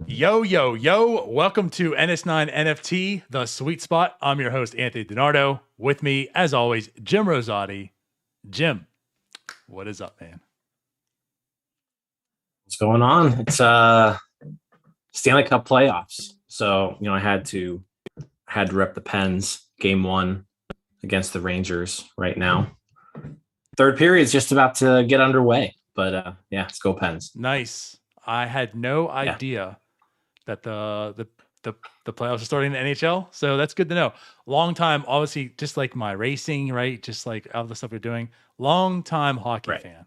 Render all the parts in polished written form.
Yo, yo, yo. Welcome to NS9 NFT, the sweet spot. I'm your host, Anthony DiNardo. With me, as always, Jim Rosati. Jim, what is up, man? What's going on? It's Stanley Cup playoffs. So, I had to rep the Pens game 1 against the Rangers right now. Third period is just about to get underway, but let's go Pens. Nice. I had no idea that the playoffs are starting in the NHL, so that's good to know. Long time, obviously, just like my racing, right? Just like all the stuff we're doing. Long time hockey fan.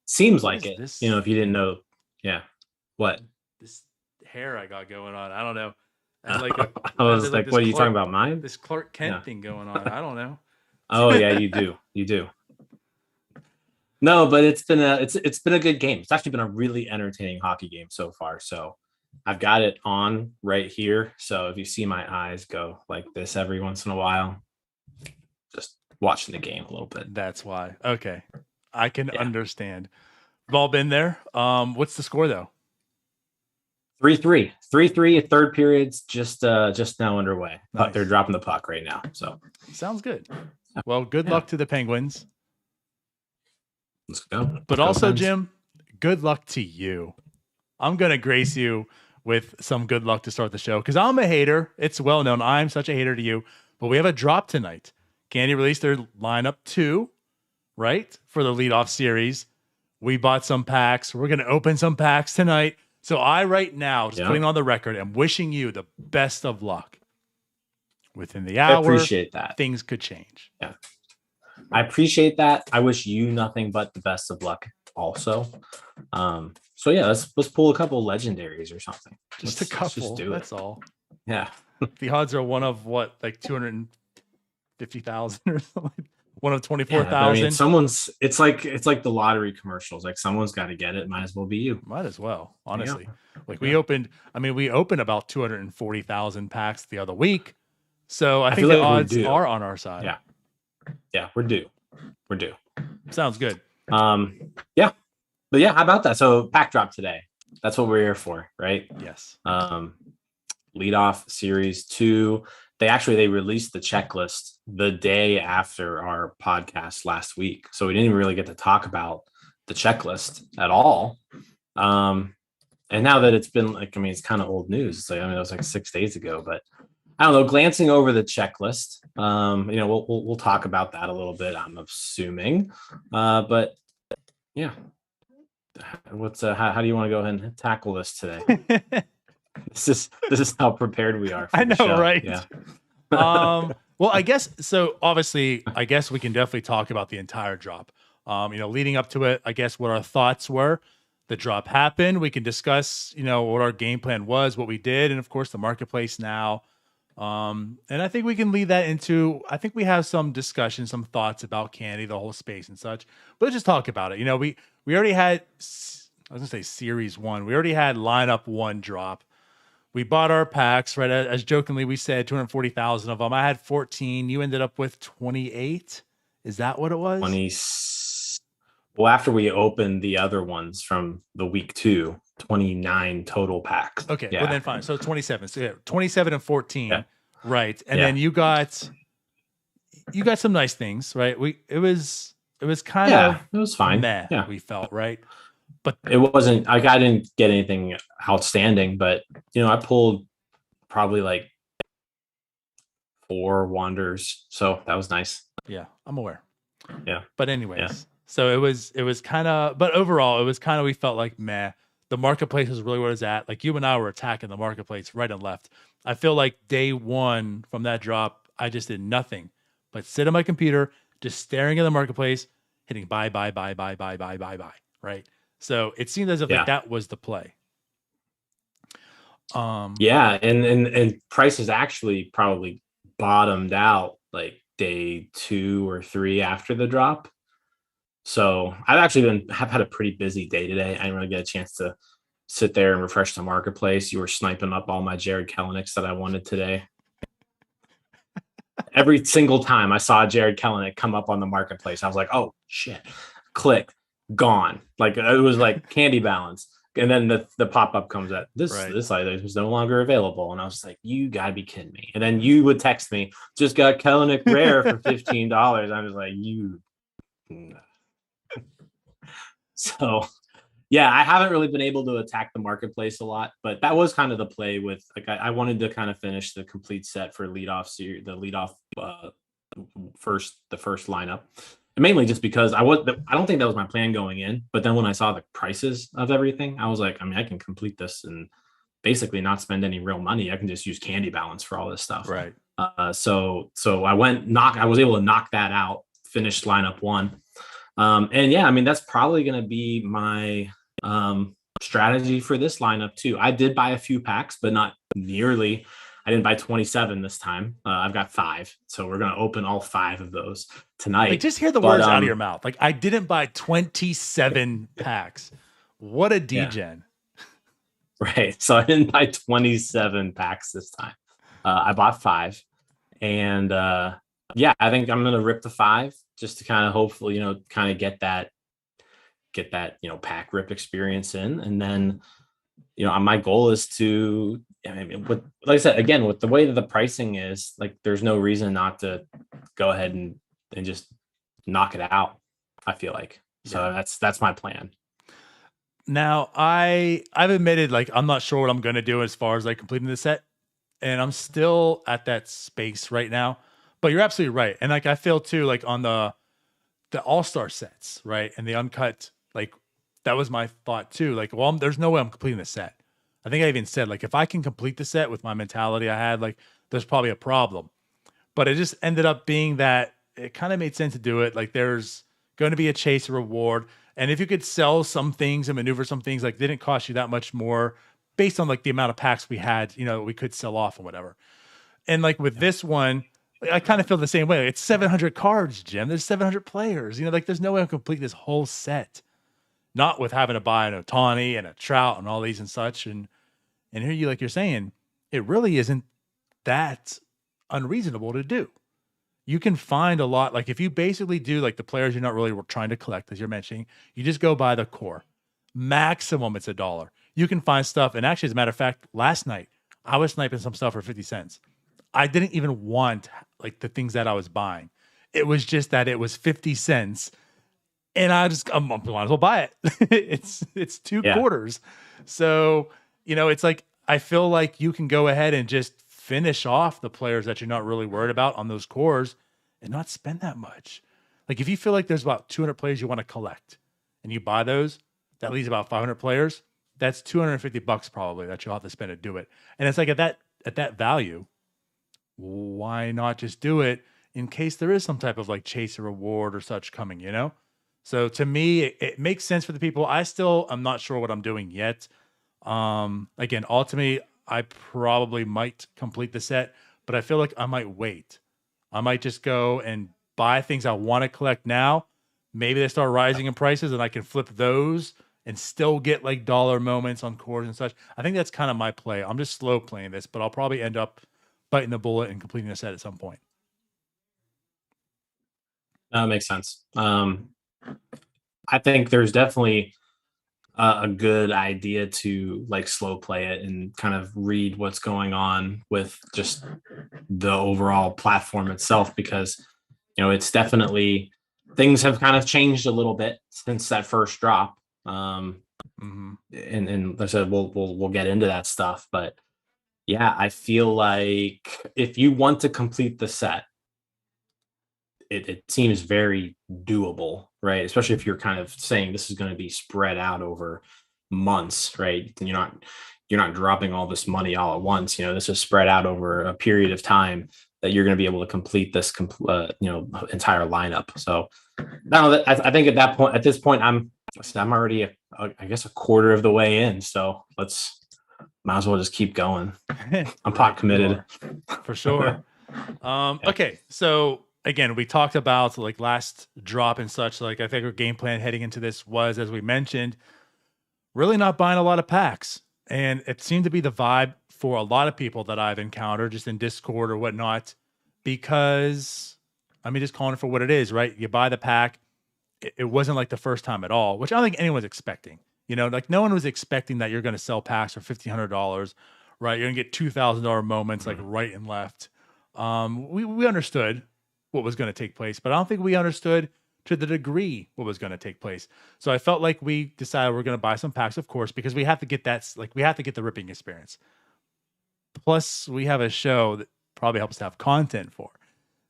Seems like it. This? If you didn't know, what this hair I got going on, I don't know. I was like, what are you talking about? Mine? This Clark Kent thing going on. I don't know. Oh yeah, you do. No, but it's been a good game. It's actually been a really entertaining hockey game so far. So I've got it on right here. So if you see my eyes go like this every once in a while, just watching the game a little bit. That's why. Okay. I can understand. We've all been there. What's the score though? 3-3. 3-3. Third period's just now underway. Nice. They're dropping the puck right now. So sounds good. Well, good luck to the Penguins. Let's go. But also, Jim, good luck to you. I'm gonna grace you with some good luck to start the show because I'm a hater. It's well known. I'm such a hater to you. But we have a drop tonight. Candy released their lineup 2, right? For the Leadoff Series. We bought some packs. We're gonna open some packs tonight. So I right now, just putting on the record, am wishing you the best of luck. Within the hour, I appreciate that. Things could change. Yeah, I appreciate that. I wish you nothing but the best of luck also. So yeah, let's pull a couple legendaries or something. Just a couple. That's all. Yeah. The odds are one of what, like 250,000 or something. One of 24,000. It's like the lottery commercials. Like someone's got to get it. Might as well be you. Might as well, honestly. Like we opened about 240,000 packs the other week. So I think the odds are on our side. Yeah. Yeah, we're due. Sounds good. Yeah. But yeah, how about that? So pack drop today. That's what we're here for, right? Yes. Leadoff Series 2. They released the checklist the day after our podcast last week. So we didn't even really get to talk about the checklist at all. And now that it's been it's kind of old news. It's it was like 6 days ago, but I don't know, glancing over the checklist, we'll talk about that a little bit, I'm assuming. But yeah. How do you want to go ahead and tackle this today? This is how prepared we are. I know, show. Right? Yeah. Well, I guess so. Obviously, I guess we can definitely talk about the entire drop. Leading up to it, I guess what our thoughts were. The drop happened. We can discuss, what our game plan was, what we did, and of course the marketplace now. And I think we can lead that into. I think we have some discussion, some thoughts about Candy, the whole space and such. But let's just talk about it. We already had. I was gonna say Series 1. We already had lineup 1 drop. We bought our packs, right? As jokingly we said, 240,000 of them. I had 14. You ended up with 28. Is that what it was? 20. Well, after we opened the other ones from the week 2, 29 total packs. Okay, well then fine. So 27. So 27 and 14, right? And then you got some nice things, right? It was kind of it was fine. Meh, we felt, right? But it wasn't I didn't get anything outstanding, but I pulled probably like 4 wonders, so that was nice. Yeah, I'm aware. Yeah, but anyways, so it was kind of, but overall it was kind of, we felt like meh. The marketplace was really where it's at. Like you and I were attacking the marketplace right and left. I feel like day 1 from that drop, I just did nothing but sit on my computer, just staring at the marketplace, hitting buy, right? So it seemed as if that was the play. And prices actually probably bottomed out like day 2 or 3 after the drop. So I've actually have had a pretty busy day today. I didn't really get a chance to sit there and refresh the marketplace. You were sniping up all my Jared Kelenics that I wanted today. Every single time I saw Jared Kelenic come up on the marketplace, I was like, oh shit, click. Gone. Like it was like candy balance And then the pop-up comes at Right. this item is no longer available. And I was like, you gotta be kidding me. And then you would text me, just got Kellenic Rare for $15. I was like, you. So yeah, I haven't really been able to attack the marketplace a lot, but that was kind of the play with like I wanted to kind of finish the complete set for leadoff series, the leadoff the first lineup. And mainly just because I don't think that was my plan going in, but then when I saw the prices of everything, I was like, I mean, I can complete this and basically not spend any real money. I can just use candy balance for all this stuff. Right. So I was able to knock that out, finished lineup one. And yeah, I mean, that's probably going to be my strategy for this lineup too. I did buy a few packs, but not nearly. I didn't buy 27 this time. I've got 5. So we're going to open all 5 of those tonight. Like, just hear the words out of your mouth. Like, I didn't buy 27 packs. What a degen. Yeah. Right. So I didn't buy 27 packs this time. I bought 5. And yeah, I think I'm going to rip the 5 just to kind of hopefully, kind of get that, pack rip experience in. And then, my goal is to, like I said, again, with the way that the pricing is, like, there's no reason not to go ahead and just knock it out, I feel like. So that's my plan. Now, I've admitted, like, I'm not sure what I'm going to do as far as like completing the set. And I'm still at that space right now. But you're absolutely right. And like, I feel too, like on the all-star sets, right? And the uncut, like, that was my thought too. Like, well, there's no way I'm completing the set. I think I even said, like, if I can complete the set with my mentality I had, like, there's probably a problem. But it just ended up being that it kind of made sense to do it. Like, there's going to be a chase reward. And if you could sell some things and maneuver some things, like, didn't cost you that much more based on like the amount of packs we had, we could sell off or whatever. And like with this one, I kind of feel the same way. It's 700 cards, Jim. There's 700 players. Like, there's no way I'm complete this whole set. Not with having to buy an Ohtani and a Trout and all these and such. And here you, like you're saying, it really isn't that unreasonable to do. You can find a lot. Like, if you basically do like the players you're not really trying to collect, as you're mentioning, you just go buy the core. Maximum, it's $1. You can find stuff. And actually, as a matter of fact, last night, I was sniping some stuff for 50 cents. I didn't even want like the things that I was buying. It was just that it was 50 cents. And I might as well buy it. It's 2 quarters. So, it's like, I feel like you can go ahead and just finish off the players that you're not really worried about on those cores and not spend that much. Like, if you feel like there's about 200 players you want to collect and you buy those, that leaves about 500 players. That's $250 probably that you'll have to spend to do it. And it's like at that value, why not just do it in case there is some type of like chase or reward or such coming, So to me, it makes sense for the people. I'm not sure what I'm doing yet. Again, ultimately, I probably might complete the set, but I feel like I might wait. I might just go and buy things I want to collect now. Maybe they start rising in prices and I can flip those and still get like dollar moments on cores and such. I think that's kind of my play. I'm just slow playing this, but I'll probably end up biting the bullet and completing the set at some point. That makes sense. I think there's definitely a good idea to like slow play it and kind of read what's going on with just the overall platform itself, because it's definitely, things have kind of changed a little bit since that first drop. And like I said, we'll get into that stuff, but yeah, I feel like if you want to complete the set, it seems very doable, right? Especially if you're kind of saying this is going to be spread out over months, right? You're not dropping all this money all at once. This is spread out over a period of time that you're going to be able to complete this, entire lineup. So I think at this point, I'm already, I guess, a quarter of the way in. So might as well just keep going. I'm pot committed. For sure. Okay. So again, we talked about like last drop and such. Like, I think our game plan heading into this was, as we mentioned, really not buying a lot of packs. And it seemed to be the vibe for a lot of people that I've encountered just in Discord or whatnot, because just calling it for what it is, right? You buy the pack. It wasn't like the first time at all, which I don't think anyone's expecting. You know, like no one was expecting that you're going to sell packs for $1,500, right? You're going to get $2,000 moments like right and left. We understood what was going to take place, but I don't think we understood to the degree what was going to take place. So I felt like we decided we're going to buy some packs, of course, because we have to get that, like we have to get the ripping experience. Plus, we have a show that probably helps to have content for.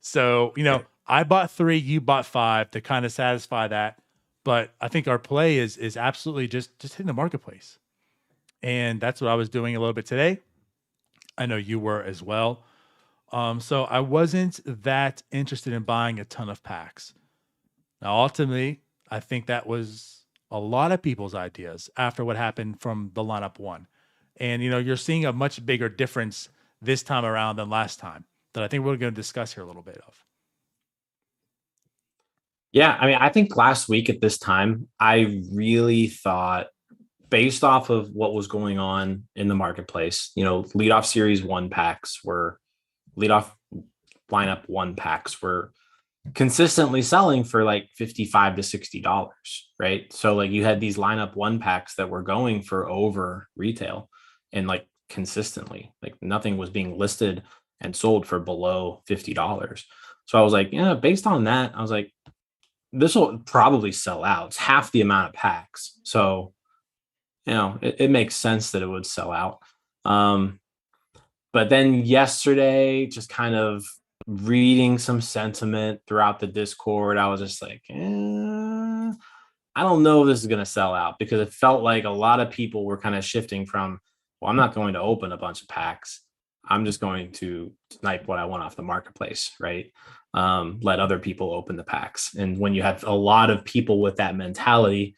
So, you know, I bought 3, you bought 5 to kind of satisfy that. But I think our play is absolutely just hitting the marketplace. And that's what I was doing a little bit today. I know you were as well. So I wasn't that interested in buying a ton of packs. Now, ultimately, I think that was a lot of people's ideas after what happened from the lineup one. And, you know, you're seeing a much bigger difference this time around than last time that I think we're going to discuss here a little bit of. Yeah, I mean, I think last week at this time, I really thought, based off of what was going on in the marketplace, you know, leadoff series 1 packs were leadoff lineup 1 packs were consistently selling for like $55 to $60, right? So like you had these lineup 1 packs that were going for over retail and like consistently, like nothing was being listed and sold for below $50. So I was like, yeah, based on that, I was like, this will probably sell out. It's half the amount of packs. So, you know, it makes sense that it would sell out. But then yesterday, just kind of reading some sentiment throughout the Discord, I was just like, I don't know if this is going to sell out, because it felt like a lot of people were kind of shifting from, well, I'm not going to open a bunch of packs. I'm just going to snipe what I want off the marketplace, right? Let other people open the packs. And when you have a lot of people with that mentality,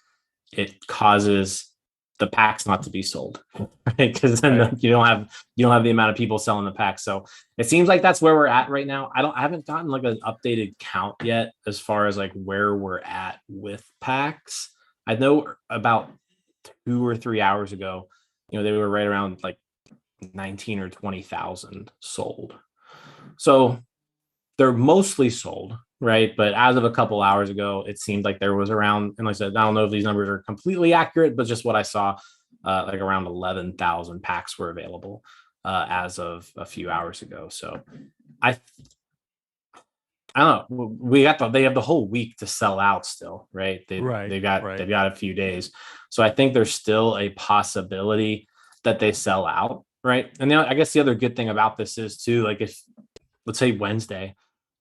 it causes the packs not to be sold, right? Because then you don't have the amount of people selling the packs. So it seems like that's where we're at right now. I haven't gotten like an updated count yet as far as like where we're at with packs. I know about 2 or 3 hours ago, you know, they were right around like 19 or 20,000 sold. So they're mostly sold, right? But as of a couple hours ago, it seemed like there was around, and like I said, I don't know if these numbers are completely accurate, but just what I saw, like around 11,000 packs were available as of a few hours ago. So I don't know. They have the whole week to sell out still, right? They've got a few days. So I think there's still a possibility that they sell out, right? And then I guess the other good thing about this is too, like if, let's say Wednesday,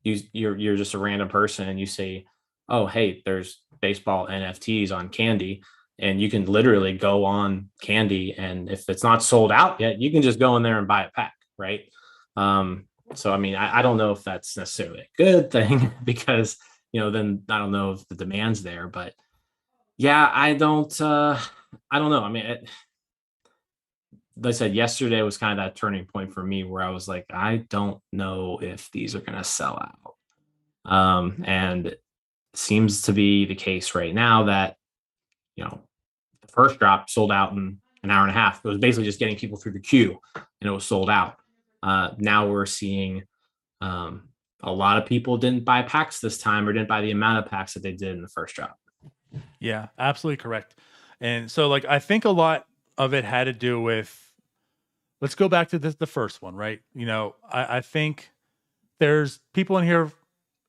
you're just a random person and you say, oh, hey, there's baseball NFTs on Candy, and you can literally go on Candy, and if it's not sold out yet, you can just go in there and buy a pack, right? So I mean, I don't know if that's necessarily a good thing because, you know, then I don't know if the demand's there, but yeah, I don't know. I mean, like I said, yesterday was kind of that turning point for me where I was like, I don't know if these are going to sell out. And it seems to be the case right now that, you know, the first drop sold out in an hour and a half. It was basically just getting people through the queue and it was sold out. Now we're seeing a lot of people didn't buy packs this time, or didn't buy the amount of packs that they did in the first drop. Yeah, absolutely correct. And so like, I think a lot of it had to do with, let's go back to the first one, right? You know, I think there's people in here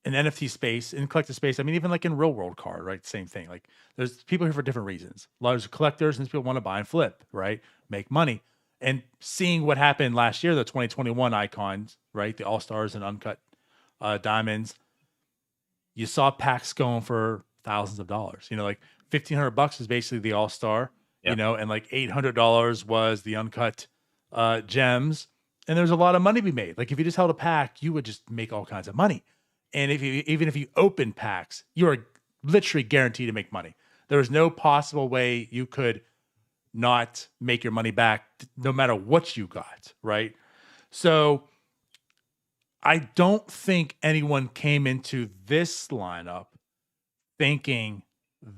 in NFT space, in collective space. I mean, even like in real world card, right? Same thing. Like there's people here for different reasons. A lot of collectors and people want to buy and flip, right? Make money. And seeing what happened last year, the 2021 icons, right? The All-Stars and Uncut Diamonds, you saw packs going for thousands of dollars. You know, like $1,500 is basically the All-Star, you know, and like $800 was the Uncut gems, and there's a lot of money to be made. Like if you just held a pack, you would just make all kinds of money. And even if you open packs, you are literally guaranteed to make money. There is no possible way you could not make your money back, no matter what you got, right? So I don't think anyone came into this lineup thinking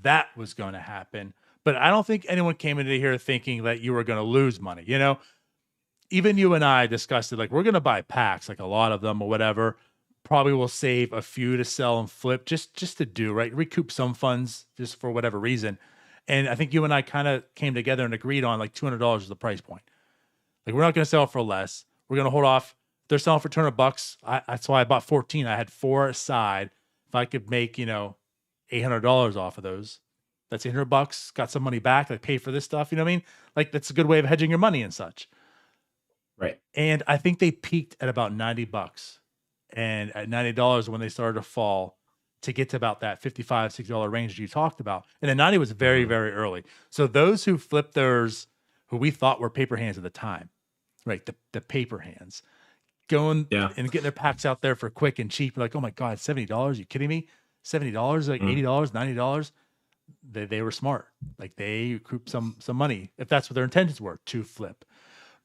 that was going to happen. But I don't think anyone came into here thinking that you were going to lose money. You know, even you and I discussed it, like we're going to buy packs, like a lot of them or whatever. Probably will save a few to sell and flip just to do, right? Recoup some funds just for whatever reason. And I think you and I kind of came together and agreed on like $200 is the price point. Like, we're not going to sell it for less. We're going to hold off. They're selling for $200. That's why I bought 14. I had 4 aside. If I could make, $800 off of those, that's $800. Got some money back. Like, pay for this stuff. You know what I mean? Like, that's a good way of hedging your money and such. Right. And I think they peaked at about $90. And at $90 when they started to fall to get to about that $55, $60 range that you talked about. And then 90 was very, very early. So those who flipped theirs, who we thought were paper hands at the time, right? The paper hands going and getting their packs out there for quick and cheap. Like, oh my God, $70. You kidding me? $70, like $80, $90. They were smart. Like, they couped some money, if that's what their intentions were, to flip.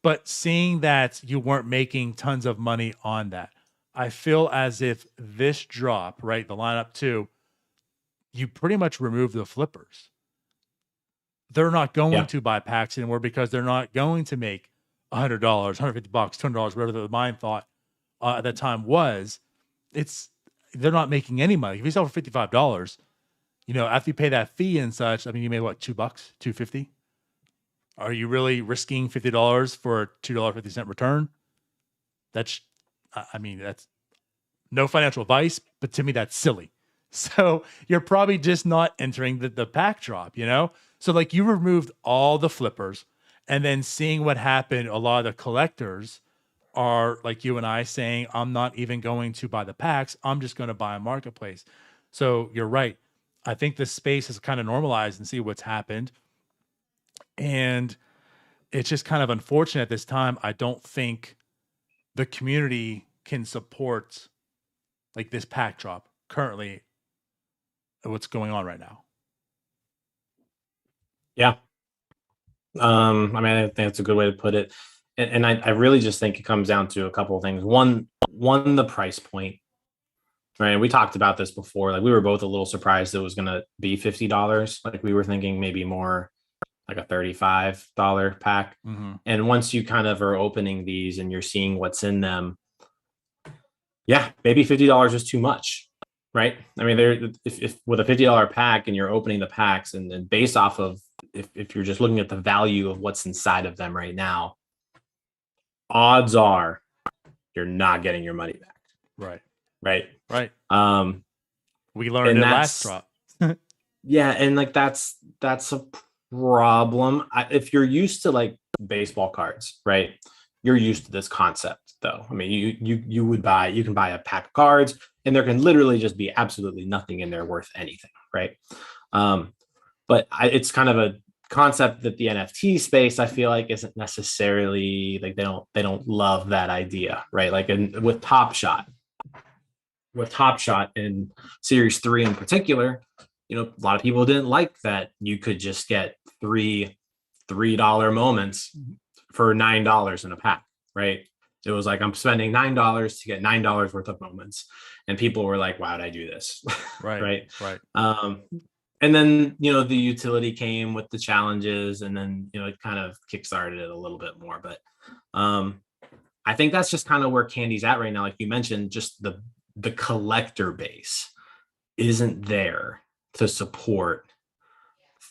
But seeing that you weren't making tons of money on that, I feel as if this drop, right, the lineup 2, you pretty much remove the flippers. They're not going to buy packs anymore because they're not going to make $100, $150, $200, whatever the mind thought at that time was. They're not making any money. If you sell for $55, after you pay that fee and such, I mean, you made what, $2, $2.50? Are you really risking $50 for a $2.50 return? That's no financial advice, but to me, that's silly. So you're probably just not entering the pack drop, So like, you removed all the flippers, and then seeing what happened, a lot of the collectors are like you and I saying, I'm not even going to buy the packs. I'm just going to buy a marketplace. So you're right. I think the space has kind of normalized and see what's happened. And it's just kind of unfortunate at this time. I don't think the community can support like this pack drop currently, what's going on right now. Yeah. I think that's a good way to put it. And I really just think it comes down to a couple of things. One, the price point, right? We talked about this before. Like, we were both a little surprised it was going to be $50. Like, we were thinking maybe more like a $35 pack. Mm-hmm. And once you kind of are opening these and you're seeing what's in them, maybe $50 is too much, right? I mean, if with a $50 pack and you're opening the packs, and then based off of, if you're just looking at the value of what's inside of them right now, odds are you're not getting your money back. Right. We learned it last drop. And like, that's a problem. If you're used to like baseball cards, right? You're used to this concept, though. I mean, you can buy a pack of cards, and there can literally just be absolutely nothing in there worth anything, right? But it's kind of a concept that the NFT space, I feel like, isn't necessarily like, they don't love that idea, right? Like, with Top Shot in Series 3 in particular, a lot of people didn't like that you could just get $3 moments for $9 in a pack, right? It was like, I'm spending $9 to get $9 worth of moments, and people were like, "Why would I do this?" Right. And then the utility came with the challenges, and then it kind of kickstarted it a little bit more. But I think that's just kind of where Candy's at right now. Like you mentioned, just the collector base isn't there to support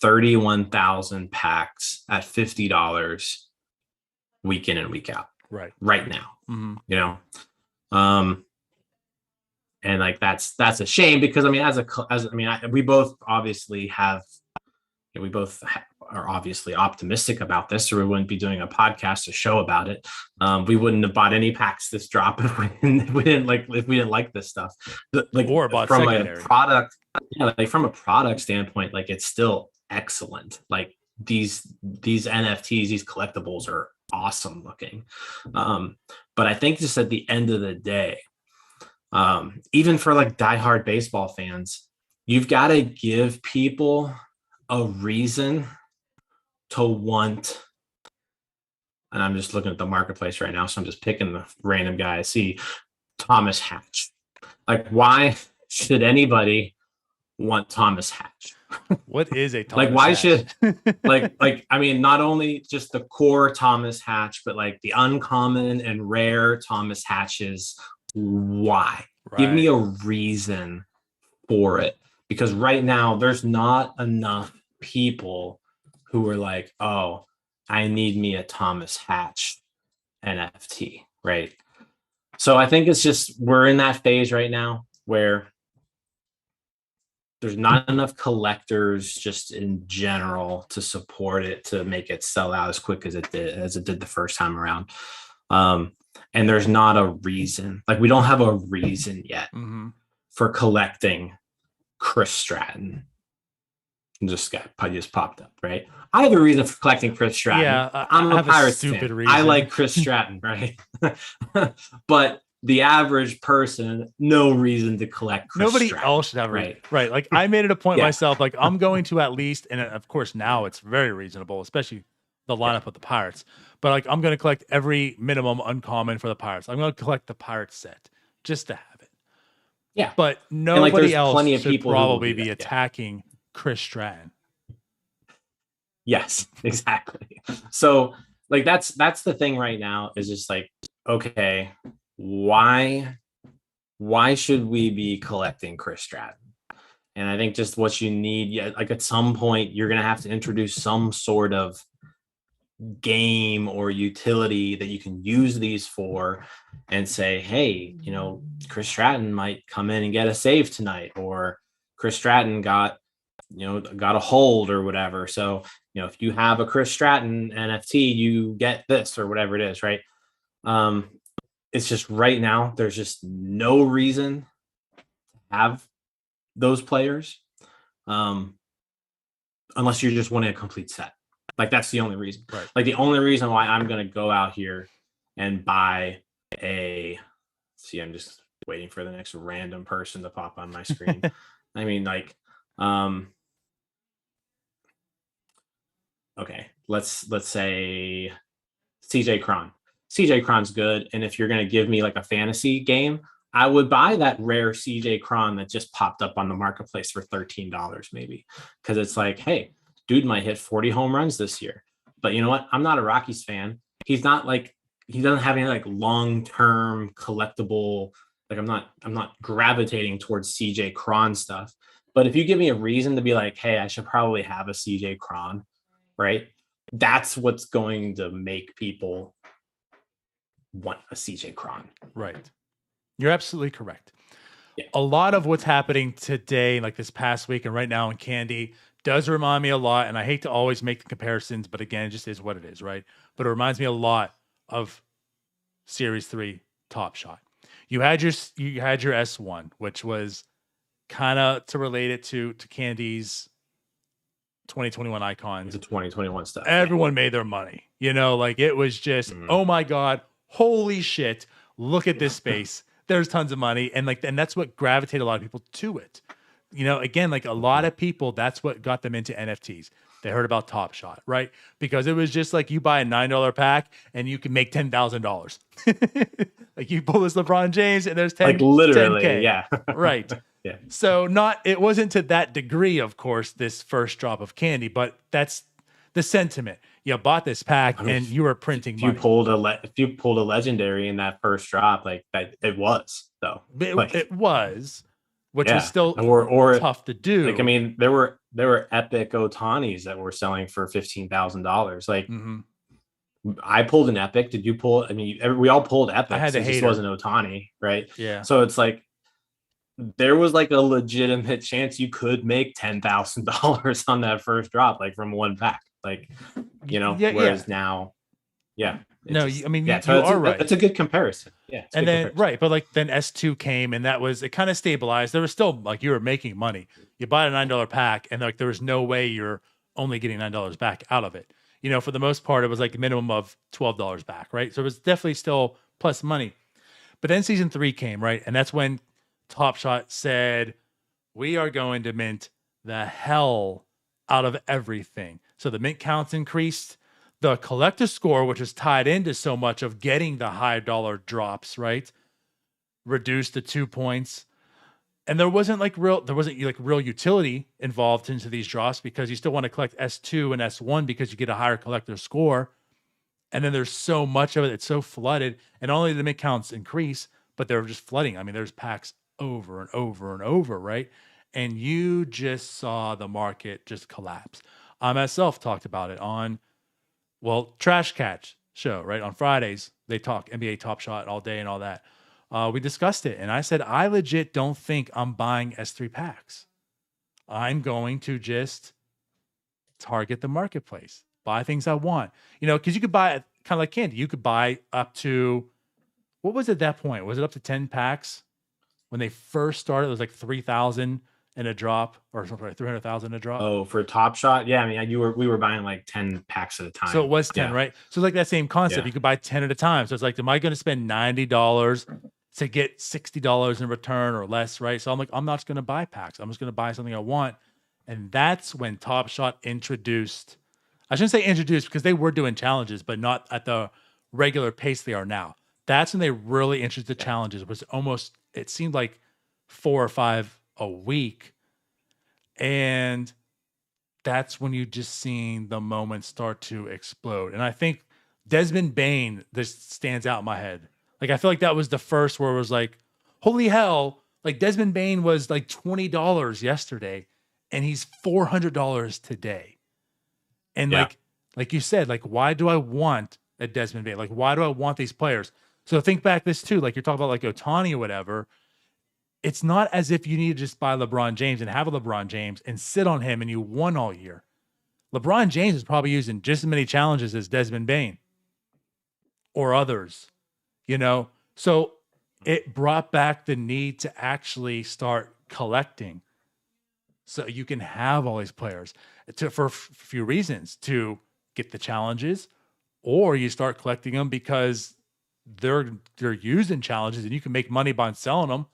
31,000 packs at $50 week in and week out. Right now. Mm-hmm. And like, that's a shame, because I mean, we both obviously are obviously optimistic about this, or we wouldn't be doing a podcast, a show about it. We wouldn't have bought any packs this drop if we didn't like this stuff. Like, or bought from secondary. a product, like from a product standpoint, like, it's still excellent. Like, these NFTs, these collectibles are awesome looking. But I think just at the end of the day, even for like diehard baseball fans, you've got to give people a reason to want. And I'm just looking at the marketplace right now, so I'm just picking the random guy I see. Thomas Hatch. Like, why should anybody want Thomas Hatch? What is a Thomas like, why Hatch? should like I mean, not only just the core Thomas Hatch, but like the uncommon and rare Thomas Hatches. Why? Give me a reason for it, because right now there's not enough people who were like, oh, I need me a Thomas Hatch NFT, right? So I think it's just, we're in that phase right now where there's not enough collectors just in general to support it, to make it sell out as quick as it did the first time around. And there's not a reason, like we don't have a reason yet for collecting Chris Stratton. Just popped up, right? I have a reason for collecting Chris Stratton. Yeah, I'm a Pirates fan. Reason. I like Chris Stratton, right? But the average person, no reason to collect Chris Nobody Stratton, else should have right. Like I made it a point myself, like I'm going to at least, and of course now it's very reasonable, especially the lineup of the Pirates. But like I'm going to collect every minimum uncommon for the Pirates. I'm going to collect the Pirates set just to have it. Yeah, but nobody else should probably be attacking Chris Stratton. Yes, exactly. So like that's the thing right now, is just like, okay, why should we be collecting Chris Stratton? And I think just what you need, like at some point you're gonna have to introduce some sort of game or utility that you can use these for, and say, hey, Chris Stratton might come in and get a save tonight, or Chris Stratton got a hold or whatever. So, if you have a Chris Stratton NFT, you get this or whatever it is, right? It's just right now, there's just no reason to have those players, unless you're just wanting a complete set. Like that's the only reason. Right. Like the only reason why I'm going to go out here and buy I'm just waiting for the next random person to pop on my screen. I mean, like, okay, let's say CJ Cron. CJ Cron's good, and if you're going to give me like a fantasy game, I would buy that rare CJ Cron that just popped up on the marketplace for $13 maybe, because it's like, hey, dude might hit 40 home runs this year. But you know what? I'm not a Rockies fan. He's not like, he doesn't have any like long-term collectible, like I'm not gravitating towards CJ Cron stuff. But if you give me a reason to be like, hey, I should probably have a CJ Cron, right? That's what's going to make people want a CJ Cron. Right. You're absolutely correct. Yeah. A lot of what's happening today, like this past week and right now in Candy, does remind me a lot, and I hate to always make the comparisons, but again, it just is what it is, right? But it reminds me a lot of Series 3 Top Shot. You had your S1, which was kind of to relate it to Candy's 2021 icons. The 2021 stuff. Everyone made their money. Like it was just, oh my God, holy shit, look at this space. There's tons of money. And that's what gravitated a lot of people to it. Again, like a lot of people, that's what got them into NFTs. They heard about Top Shot, right? Because it was just like you buy a $9 pack and you can make $10,000. Like you pull this LeBron James and there's 10, like literally, 10K. Yeah. Right. Yeah. So it wasn't to that degree, of course, this first drop of Candy, but that's the sentiment. You bought this pack and you were printing money. If you pulled a legendary in that first drop, like that, it was though. It was. Which was still or tough to do. Like, I mean, there were epic Otanis that were selling for $15,000. Like, I pulled an epic. Did you pull? I mean, we all pulled epic. I had to hate this wasn't Otani, right? Yeah. So it's like there was like a legitimate chance you could make $10,000 on that first drop, like from one pack. Like, whereas now, yeah. No, I mean, you so are right. It's a good comparison. Yeah. And then, right. But like then S2 came and it kind of stabilized. There was still like you were making money. You buy a $9 pack and like there was no way you're only getting $9 back out of it. For the most part, it was like a minimum of $12 back, right? So it was definitely still plus money. But then season 3 came, right? And that's when Top Shot said, we are going to mint the hell out of everything. So the mint counts increased. The collector score, which is tied into so much of getting the high dollar drops, right, reduced to 2 points. And there wasn't real utility involved into these drops because you still want to collect S2 and S1 because you get a higher collector score. And then there's so much of it, it's so flooded, and only the mint counts increase, but they're just flooding. I mean, there's packs over and over and over, right? and you just saw the market just collapse. I myself talked about it on, well, Trash Catch show, right? On Fridays, they talk NBA Top Shot all day and all that. We discussed it, and I said, I legit don't think I'm buying S3 packs. I'm going to just target the marketplace, buy things I want, because you could buy it kind of like candy. You could buy up to, what was it at that point? Was it up to 10 packs when they first started? It was like 3,000 in a drop, or something, 300,000 a drop. Oh, for Top Shot, yeah. I mean, we were buying like 10 packs at a time. So it was 10, right? So like that same concept, Yeah. you could buy 10 at a time. So it's like, am I going to spend $90 to get $60 in return or less, right? So I'm like, I'm not going to buy packs. I'm just going to buy something I want. And that's when Top Shot introduced, I shouldn't say introduced because they were doing challenges, but not at the regular pace they are now. That's when they really introduced the challenges. It was almost, it seemed like 4 or 5 a week. And that's when you just seen the moment start to explode. And I think Desmond Bain, this stands out in my head. Like, I feel like that was the first where it was like, holy hell, like Desmond Bain was like $20 yesterday and he's $400 today. And like you said, like, why do I want a Desmond Bain? Like, why do I want these players? So think back this too, like you're talking about like Ohtani or whatever. It's not as if you need to just buy LeBron James and have a LeBron James and sit on him and you won all year. LeBron James is probably using just as many challenges as Desmond Bain or others, So it brought back the need to actually start collecting so you can have all these players for a few reasons, to get the challenges, or you start collecting them because they're used in challenges and you can make money by selling them.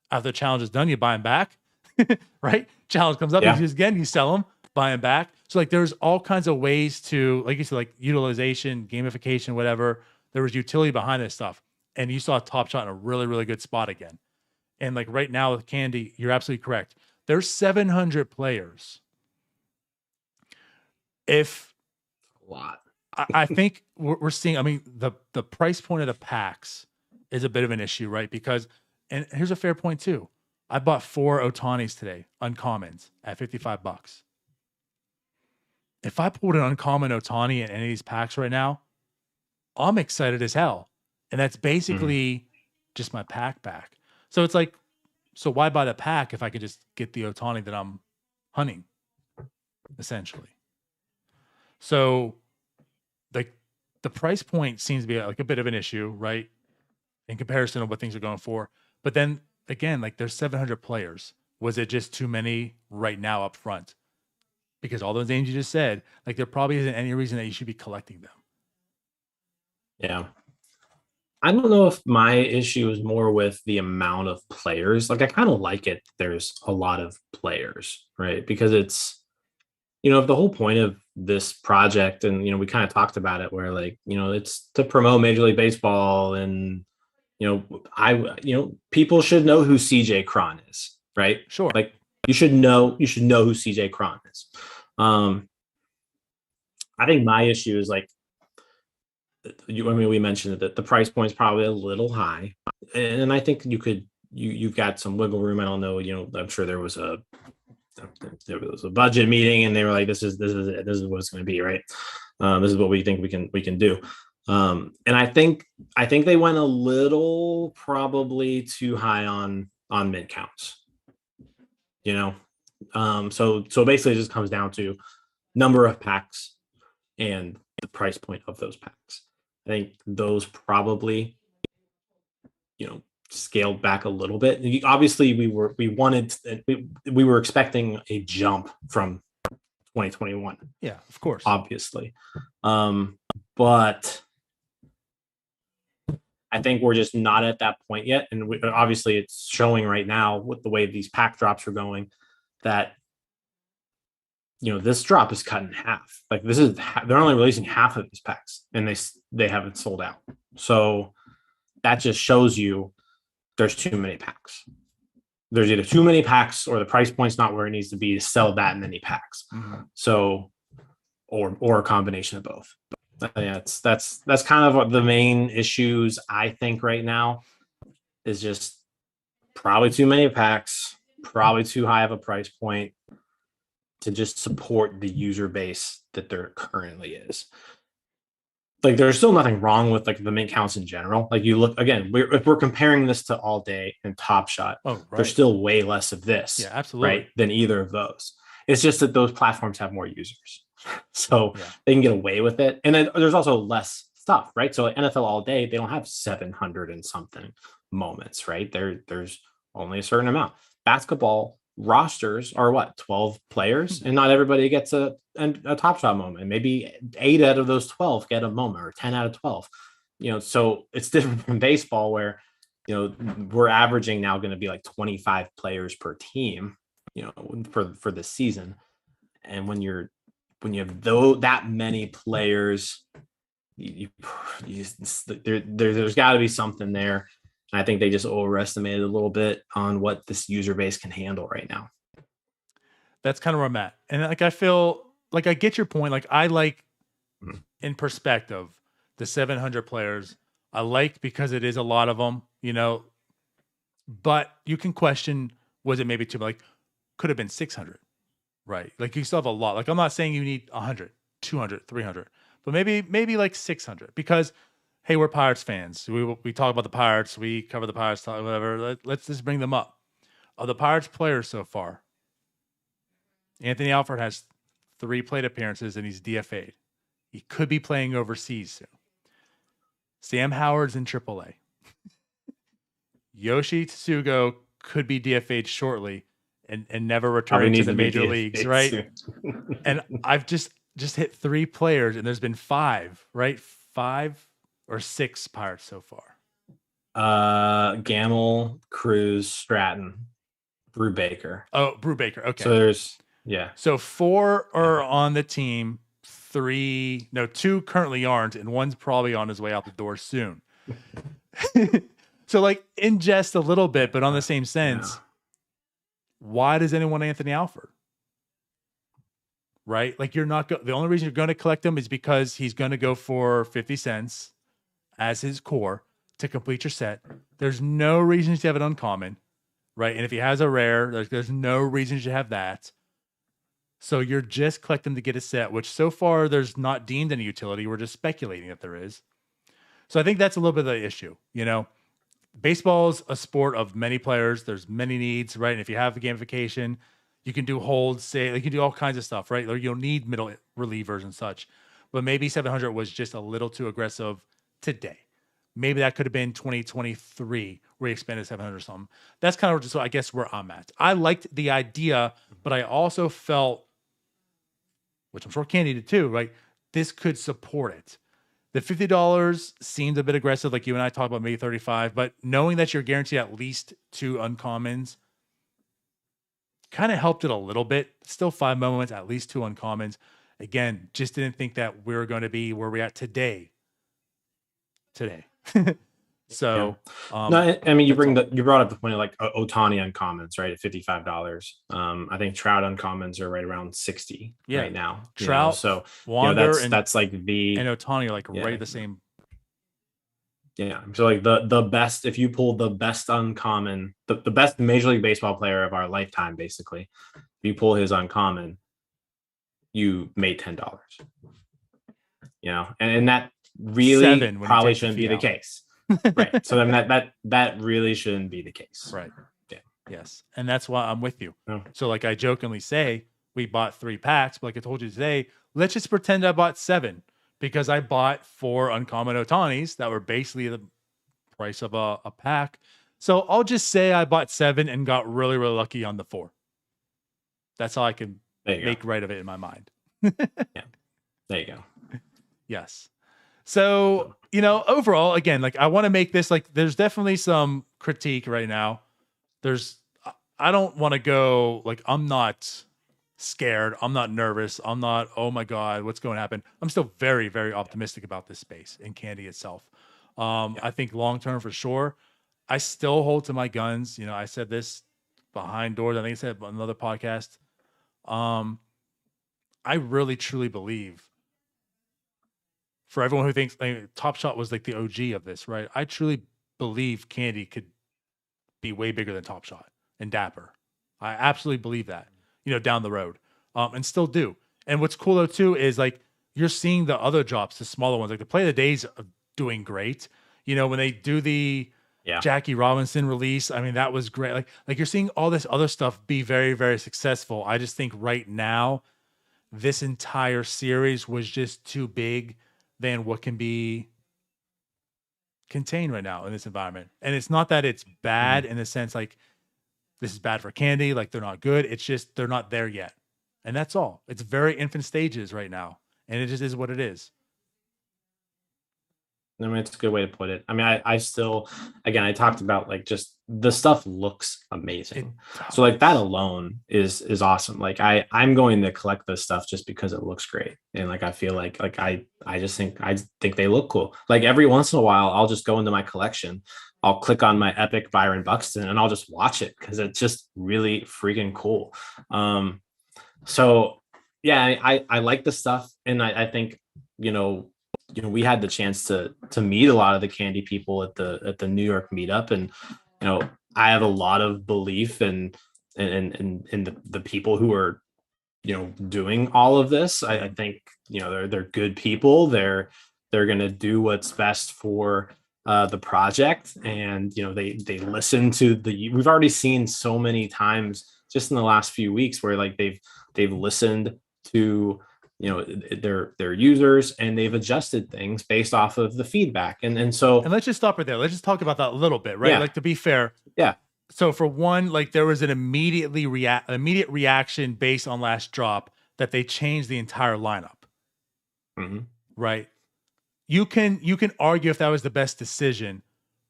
After the challenge is done, you buy them back, right? Challenge comes up, you use again, you sell them, buy them back. So like there's all kinds of ways to, like you said, like utilization, gamification, whatever. There was utility behind this stuff. And you saw Top Shot in a really, really good spot again. And like right now with Candy, you're absolutely correct. There's 700 players. If a lot, I think we're seeing, I mean, the price point of the packs is a bit of an issue, right? Because, and here's a fair point too. I bought 4 Ohtanis today, uncommons, at $55. If I pulled an uncommon Ohtani in any of these packs right now, I'm excited as hell. And that's basically just my pack back. So it's like, so why buy the pack if I could just get the Ohtani that I'm hunting, essentially? So like the price point seems to be like a bit of an issue, right? In comparison to what things are going for. But then again, like there's 700 players. Was it just too many right now up front? Because all those names you just said, like there probably isn't any reason that you should be collecting them. Yeah. I don't know if my issue is more with the amount of players. Like I kind of like it. There's a lot of players, right? Because it's, if the whole point of this project, and, we kind of talked about it where like, it's to promote Major League Baseball and, people should know who CJ Cron is, right? Sure. Like you should know who CJ Cron is. I think my issue is like, we mentioned that the price point is probably a little high, and I think you've got some wiggle room. I don't know, I'm sure there was a budget meeting and they were like, this is what it's going to be, right? This is what we think we can do. And I think they went a little probably too high on mid counts, so basically it just comes down to number of packs and the price point of those packs. I think those probably, scaled back a little bit. Obviously, we were expecting a jump from 2021. Yeah, of course. Obviously, but I think we're just not at that point yet. And obviously, it's showing right now with the way these pack drops are going that. This drop is cut in half. Like they're only releasing half of these packs and they haven't sold out. So that just shows you there's too many packs. There's either too many packs or the price point's not where it needs to be to sell that many packs. Mm-hmm. So, or a combination of both. Yeah, that's kind of what the main issues I think right now is, just probably too many packs probably too high of a price point to just support the user base that there currently is. Like, there's still nothing wrong with like the mint counts in general. Like, you look again, if we're comparing this to All Day and Top Shot, there's still way less of this, yeah, absolutely, right, than either of those. It's just that those platforms have more users, so they can get away with it. And then there's also less stuff, right? So NFL All Day, they don't have 700 and something moments, right? There's only a certain amount. Basketball rosters are what, 12 players, and not everybody gets a Top Shot moment. Maybe 8 out of those 12 get a moment, or 10 out of 12. So it's different from baseball, where we're averaging now going to be like 25 players per team, for the season. And when you have that many players, there's got to be something there. I think they just overestimated a little bit on what this user base can handle right now. That's kind of where I'm at. And like, I feel like I get your point. Like, I like in perspective, the 700 players I like, because it is a lot of them, but you can question, was it maybe too, like, could have been 600, right? Like, you still have a lot. Like, I'm not saying you need 100, 200, 300, but maybe like 600, because hey, we're Pirates fans. We talk about the Pirates. We cover the Pirates, whatever. Let's just bring them up. Of the Pirates players so far, Anthony Alford has 3 plate appearances and he's DFA'd. He could be playing overseas soon. Sam Howard's in AAA. Yoshi Tsugo could be DFA'd shortly and never return to the major leagues, right? And I've just hit 3 players, and there's been 5, right? 5 or 6 Pirates so far. Gamble, Cruz, Stratton, Brubaker. Oh, Brubaker. Okay. So there's So 4 are on the team. 2 currently aren't, and one's probably on his way out the door soon. So, like, ingest a little bit, but on the same sense, why does anyone want Anthony Alford? Right? Like, you're not the only reason you're going to collect him is because he's going to go for 50 cents as his core to complete your set. There's no reason to have an uncommon, right? And if he has a rare, there's no reason to have that. So you're just collecting to get a set, which so far there's not deemed any utility. We're just speculating that there is. So I think that's a little bit of the issue. Baseball's a sport of many players. There's many needs, right? And if you have the gamification, you can do holds, you can do all kinds of stuff, right? Or you'll need middle relievers and such. But maybe 700 was just a little too aggressive today. Maybe that could have been 2023 where he expanded 700 or something. That's kind of just, I guess, where I'm at. I liked the idea, but I also felt, which I'm sure Candy did too, right? This could support it. The $50 seemed a bit aggressive, like you and I talked about, maybe 35, but knowing that you're guaranteed at least 2 uncommons kind of helped it a little bit. Still 5 moments, at least 2 uncommons. Again, just didn't think that we were going to be where we're at today. So, no, I mean, you brought up the point of like Ohtani uncommons, right? At $55. I think Trout uncommons are right around 60 right now. Trout, so Wander, that's like and Ohtani are like right the same. Yeah. So like the best, if you pull the best uncommon, the best Major League Baseball player of our lifetime, basically, if you pull his uncommon, you made $10. And that really probably shouldn't be the case. Right. So then that really shouldn't be the case. Right. Yeah. Yes. And that's why I'm with you. Oh. So like I jokingly say, we bought 3 packs, but like I told you today, let's just pretend I bought 7 because I bought 4 uncommon Ohtanis that were basically the price of a pack. So I'll just say I bought 7 and got really, really lucky on the 4. That's how I can make right of it in my mind. Yeah. There you go. Yes. So, overall, again, like I want to make this, like, there's definitely some critique right now. I don't want to go, like, I'm not scared. I'm not nervous. I'm not, oh my God, what's going to happen? I'm still very, very optimistic about this space and Candy itself. I think long-term for sure. I still hold to my guns. I said this behind doors. I think I said on another podcast. I really, truly believe, for everyone who thinks Top Shot was like the OG of this, right? I truly believe Candy could be way bigger than Top Shot and Dapper. I absolutely believe that, down the road, and still do. And what's cool though too is like you're seeing the other drops, the smaller ones, like the Play of the Days are doing great. When they do the Yeah. Jackie Robinson release, I mean that was great. Like you're seeing all this other stuff be very, very successful. I just think right now this entire series was just too big than what can be contained right now in this environment. And it's not that it's bad in the sense like this is bad for Candy, like they're not good. It's just they're not there yet. And that's all. It's very infant stages right now. And it just is what it is. I mean, it's a good way to put it. I mean, I still, again, I talked about like just the stuff looks amazing. So like that alone is awesome. Like I'm going to collect this stuff just because it looks great. And like I feel like I just think they look cool. Like every once in a while, I'll just go into my collection. I'll click on my Epic Byron Buxton and I'll just watch it because it's just really freaking cool. So yeah, I like the stuff, and I think we had the chance to meet a lot of the Candy people at the New York meetup, and I have a lot of belief in the people who are doing all of this. I think they're good people. They're gonna do what's best for the project, and they listen to we've already seen so many times just in the last few weeks where like they've listened to their users, and they've adjusted things based off of the feedback. And let's just stop right there. Let's just talk about that a little bit, right? Yeah. Like to be fair. Yeah. So for one, like there was an immediate reaction based on last drop that they changed the entire lineup. Mm-hmm. Right. You can argue if that was the best decision,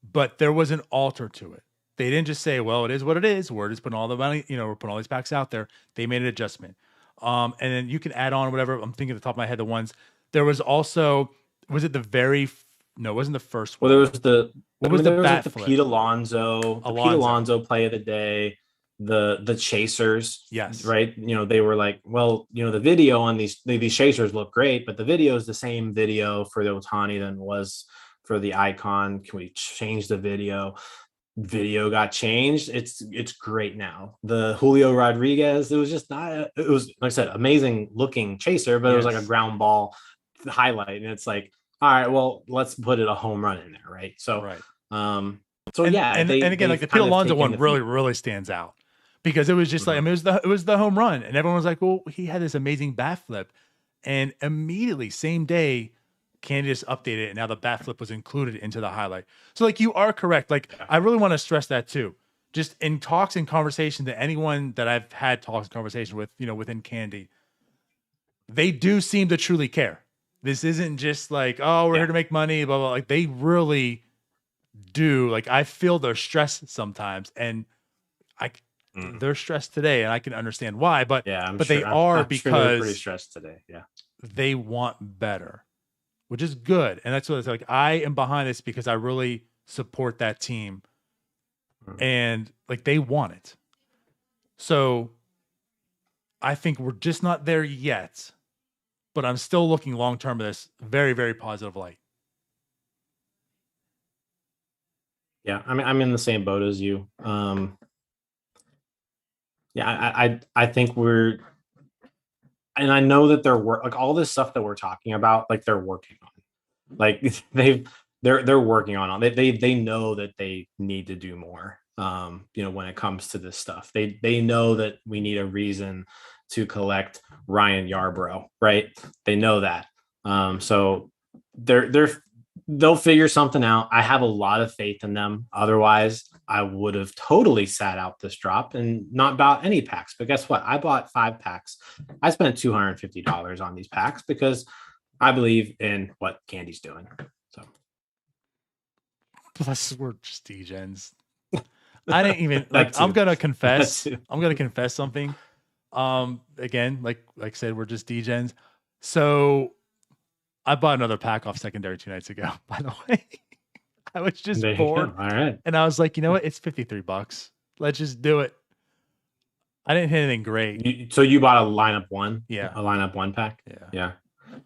but there was an alter to it. They didn't just say, well, it is what it is. We're just putting all the money, we're putting all these packs out there. They made an adjustment. And then you can add on whatever. I'm thinking at the top of my head, the ones there was also, was it no, it wasn't the first one. Well, there was the Pete Alonso play of the day, the chasers. Yes. Right. They were like, well, the video on these chasers look great, but the video is the same video for the Ohtani than was for the icon. Can we change the video? Video got changed. It's great now. The Julio Rodriguez, it was just not, it was, like I said, amazing looking chaser, but it was like a ground ball highlight. And it's like, all right, well, let's put a home run in there. Right. So, right. And again, like the Pete Alonso one really stands out because it was just like, I mean, it was the home run, and everyone was like, well, he had this amazing bat flip, and immediately same day, Candy just updated it, and now the bat flip was included into the highlight. So like you are correct. Like I really want to stress that too. Just in talks and conversation to anyone that I've had talks and conversation with, within Candy, they do seem to truly care. This isn't just like, oh, we're here to make money, blah, blah. Like they really do. Like I feel their stress sometimes, and they're stressed today, and I can understand why. But I'm because they're pretty stressed today. Yeah, they want better, which is good, and that's what it's like. I am behind this because I really support that team, and like they want it. So I think we're just not there yet, but I'm still looking long term at this very, very positive light. Yeah, I mean, I'm in the same boat as you. I think we're, and I know that like all this stuff that we're talking about, like they're working on, like they're working on it. They know that they need to do more. When it comes to this stuff, they know that we need a reason to collect Ryan Yarbrough, right? They know that. So they'll figure something out. I have a lot of faith in them. Otherwise, I would have totally sat out this drop and not bought any packs. But guess what? I bought 5 packs. I spent $250 on these packs because I believe in what Candy's doing. So, plus we're just degens. I didn't even like. I'm gonna confess. I'm gonna confess something. Again, like I said, we're just degens. So I bought another pack off secondary 2 nights ago, by the way. I was just bored. All right. And I was like, you know what? It's $53. Let's just do it. I didn't hit anything great. So you bought a lineup 1? Yeah. A lineup 1 pack? Yeah.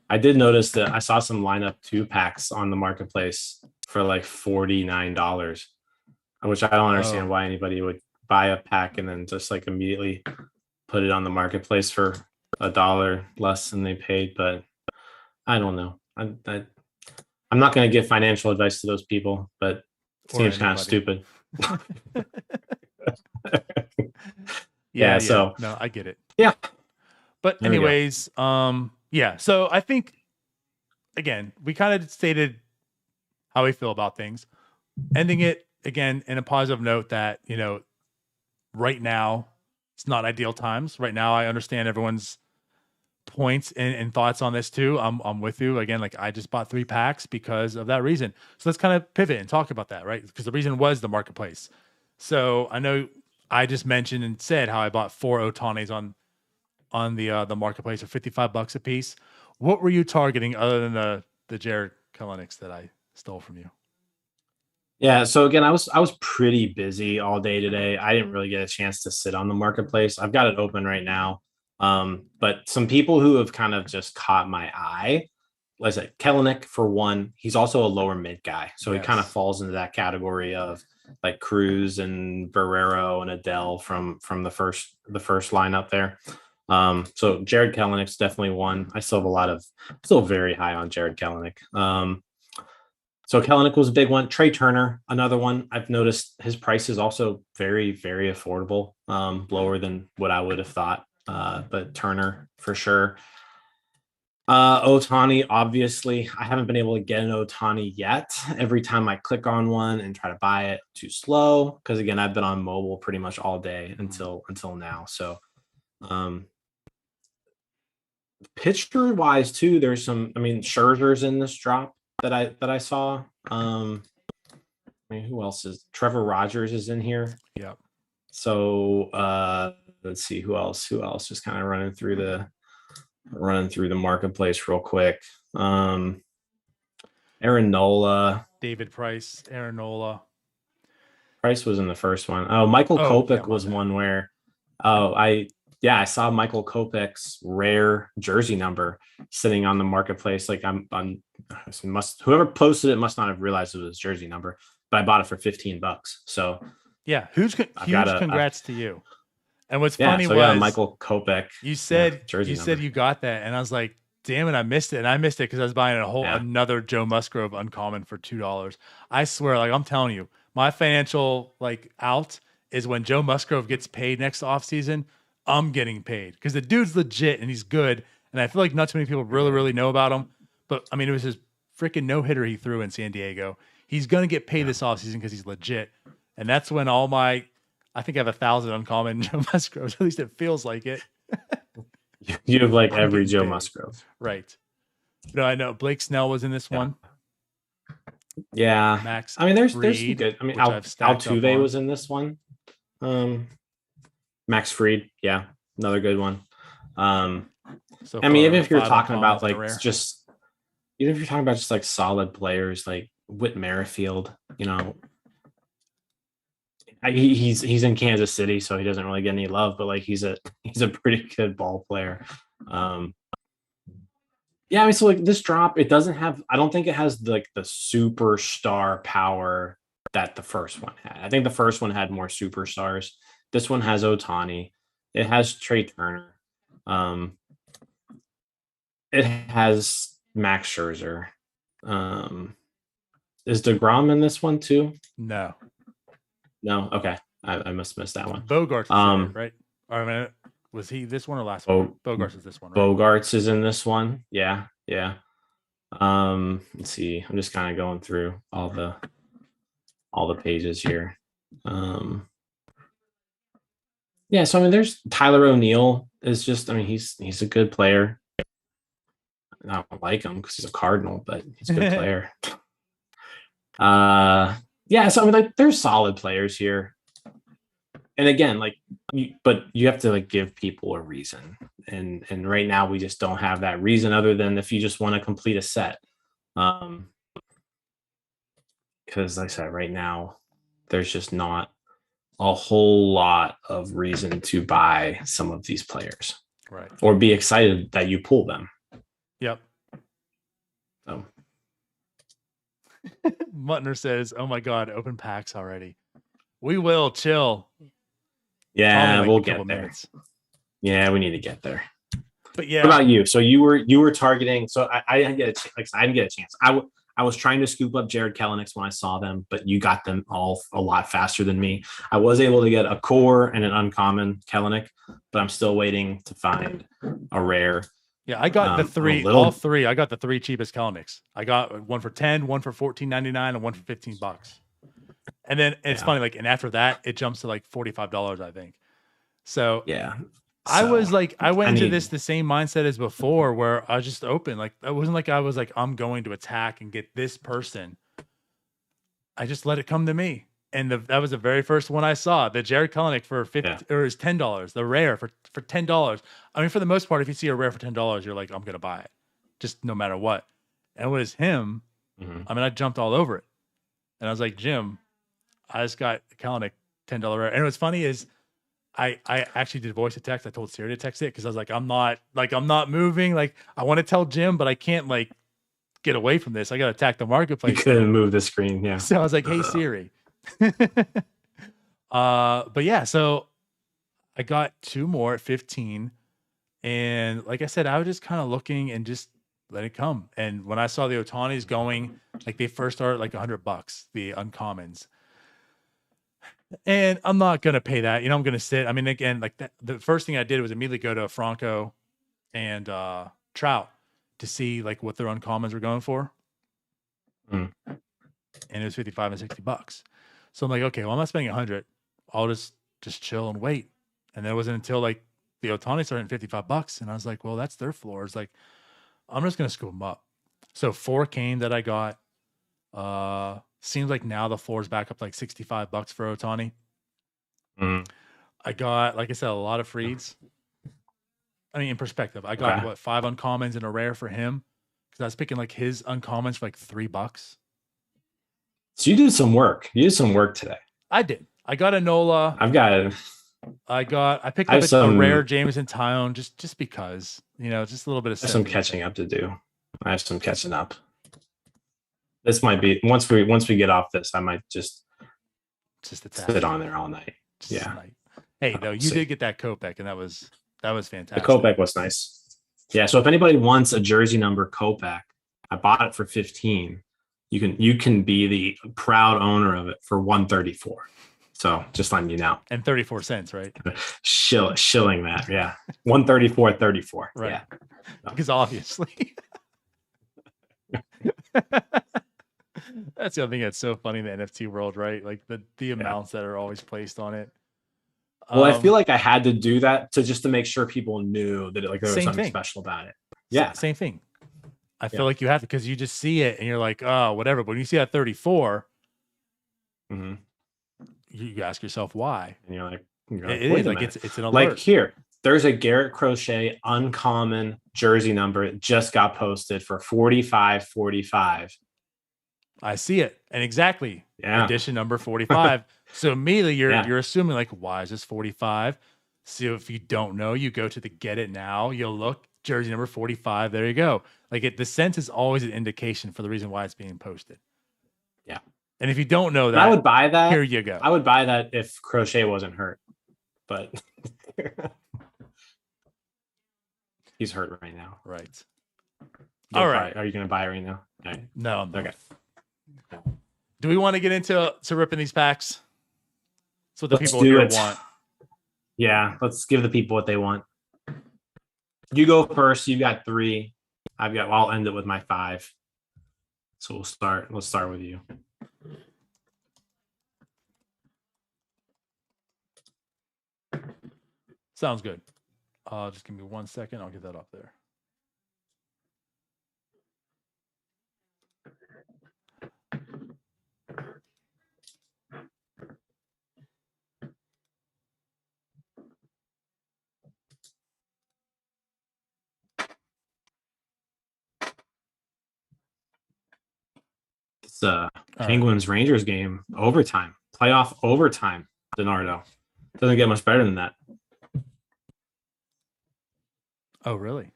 I did notice that I saw some lineup 2 packs on the marketplace for like $49, which I don't understand why anybody would buy a pack and then just like immediately put it on the marketplace for $1 less than they paid. But I don't know. I'm not going to give financial advice to those people, but it seems kind of stupid. Yeah. So no, I get it. Yeah. But anyways, yeah. So I think, again, we kind of stated how we feel about things. Ending it again in a positive note that, you know, right now it's not ideal times. Right now, I understand everyone's points and thoughts on this too. I'm with you again. Like, I just bought 3 packs because of that reason. So let's kind of pivot and talk about that, right? Because the reason was the marketplace. So I know I just mentioned and said how I bought 4 Otanis on the marketplace for $55 a piece. What were you targeting other than the Jared Kelenics that I stole from you? Yeah, so again, I was pretty busy all day today. I didn't really get a chance to sit on the marketplace. I've got it open right now. But some people who have kind of just caught my eye, like I said, Kelenic for one, he's also a lower mid guy. So he kind of falls into that category of like Cruz and Barrero and Adele from the first lineup there. So Jared Kelenic's definitely one. I still have still very high on Jared Kelenic. So Kelenic was a big one. Trey Turner, another one. I've noticed his price is also very, very affordable, lower than what I would have thought. But Turner for sure. Ohtani, obviously, I haven't been able to get an Ohtani yet. Every time I click on one and try to buy it, too slow. Because again, I've been on mobile pretty much all day until now. So, pitcher wise too, there's some. I mean, Scherzer's in this drop that I saw. I mean, who else is Trevor Rogers is in here? Yeah. So let's see who else. Just kind of running through the marketplace real quick. Aaron Nola, David Price, Aaron Nola. Price was in the first one. Oh, Michael Kopech was one where I saw Michael Kopech's rare jersey number sitting on the marketplace. Like whoever posted it must not have realized it was his jersey number, but I bought it for $15. So yeah, huge congrats to you. And what's funny was Michael Kopech. You said you got that, and I was like, damn it, I missed it. And I missed it because I was buying another Joe Musgrove uncommon for $2. I swear, like I'm telling you, my financial out is when Joe Musgrove gets paid next offseason. I'm getting paid because the dude's legit and he's good. And I feel like not too many people really, really know about him. But I mean, it was his freaking no-hitter he threw in San Diego. He's going to get paid this offseason because he's legit. And that's when I think I have 1,000 uncommon Joe Musgroves. At least it feels like it. You have like every Joe Musgrove. Right. No, I know Blake Snell was in this one. Yeah. Max. I mean, there's some good. I mean, Altuve was in this one. Max Fried, yeah, another good one. I mean, even if you're talking about like just like solid players like Whit Merrifield, you know, he's in Kansas City, so he doesn't really get any love, but like he's a pretty good ball player. Yeah, I mean, so like this drop, it doesn't have. I don't think it has like the superstar power that the first one had. I think the first one had more superstars. This one has Ohtani. It has Trey Turner. It has Max Scherzer. Is DeGrom in this one too? No. Okay. I must miss that one. Bogarts is in it, right? I mean, was he this one or last one? Bogarts is this one, right? Bogarts is in this one. Yeah. Let's see. I'm just kind of going through all the pages here. Yeah, so I mean, there's Tyler O'Neill is just. I mean, he's a good player. I don't like him because he's a Cardinal, but he's a good player. Yeah, so I mean, like, there's solid players here, and again, like, but you have to like give people a reason, and right now we just don't have that reason other than if you just want to complete a set. Because like I said, right now there's just not a whole lot of reason to buy some of these players, right? Or be excited that you pull them. Yep. So Mutner says, "Oh my God, open packs already. We will chill. Probably Yeah, like we'll a couple get there. minutes. Yeah, we need to get there. But yeah. What about you? So you were targeting. So I didn't get I didn't get a chance. I was trying to scoop up Jared Kelenics when I saw them, but you got them all a lot faster than me. I was able to get a core and an uncommon Kelenic, but I'm still waiting to find a rare. Yeah, I got the three, little... all three. I got the three cheapest Kelenics. I got one for 10, one for $14.99, and one for $15. And then it's funny, like, and after that, it jumps to like $45, I think. So yeah, I was like, I went into this the same mindset as before, where I was just open. Like, it wasn't like I was like, I'm going to attack and get this person. I just let it come to me. And that was the very first one I saw, the Jared Kelenic for $50 or is $10, the rare for $10. I mean, for the most part, if you see a rare for $10, you're like, I'm gonna buy it, just no matter what. And it was him. I mean, I jumped all over it, and I was like, Jim, I just got Kelenic $10 rare. And what's funny is, I actually did voice to text. I told Siri to text it because I was like, I'm not moving. Like, I want to tell Jim, but I can't like get away from this. I got to attack the marketplace. You couldn't move the screen. Yeah. So I was like, hey, Siri. But yeah, so I got two more at 15. And like I said, I was just kind of looking and just let it come. And when I saw the Otanis going, like they first started like $100, the uncommons. And I'm not going to pay that. I'm going to sit. I mean, again, like the first thing I did was immediately go to Franco and Trout to see like what their uncommons were going for. And it was $55 and $60. So I'm like, okay, well, I'm not spending 100. I'll just chill and wait. And then it wasn't until like the Otani started at $55. And I was like, well, that's their floor. It's like, I'm just going to scoop them up. So 4 came that I got. Seems like now the floor is back up like $65 for Otani. I got, like I said, a lot of Freeds. I mean, in perspective, I got what, 5 uncommons and a rare for him, because I was picking like his uncommons for like $3. So you did some work. You did some work today. I did. I got a Nola. I picked up a rare Jameson Tyone just because, just a little bit of some catching up to do. I have some catching up. This might be once we get off this, I might just sit on there all night. Hey, though, you did get that Kopech, and that was fantastic. The Kopech was nice. Yeah. So if anybody wants a jersey number Kopech, I bought it for 15. You can be the proud owner of it for 134. So just letting you know. And 34 cents, right? Shilling that, yeah. 134.34. Right. Yeah. Because obviously. That's the other thing that's so funny in the NFT world, right? Like the amounts that are always placed on it. Well, I feel like I had to do that to make sure people knew that like there was something special about it. Yeah. Same thing. I feel like you have to, because you just see it and you're like, oh, whatever. But when you see that 34, you ask yourself why. And you're like, it is like it's an alert. Like here, there's a Garrett Crochet uncommon jersey number. It just got posted for $45.45. I see it. And exactly. Yeah. Edition number 45. So immediately you're assuming like, why is this 45? So if you don't know, you go to the Get It Now, you'll look, jersey number 45. There you go. Like the cent is always an indication for the reason why it's being posted. Yeah. And if you don't know that, I would buy that. Here you go. I would buy that if Crochet wasn't hurt, but he's hurt right now. Right. All right. Are you going to buy it right now? Right. No. Okay. Do we want to get into ripping these packs? That's what the people here want. Yeah, let's give the people what they want. You go first. You got 3. I'll end it with my 5. So we'll start. Let's start with you. Sounds good. Just give me 1 second. I'll get that up there. It's Penguins Rangers game, overtime, playoff overtime. DiNardo doesn't get much better than that. Oh, really?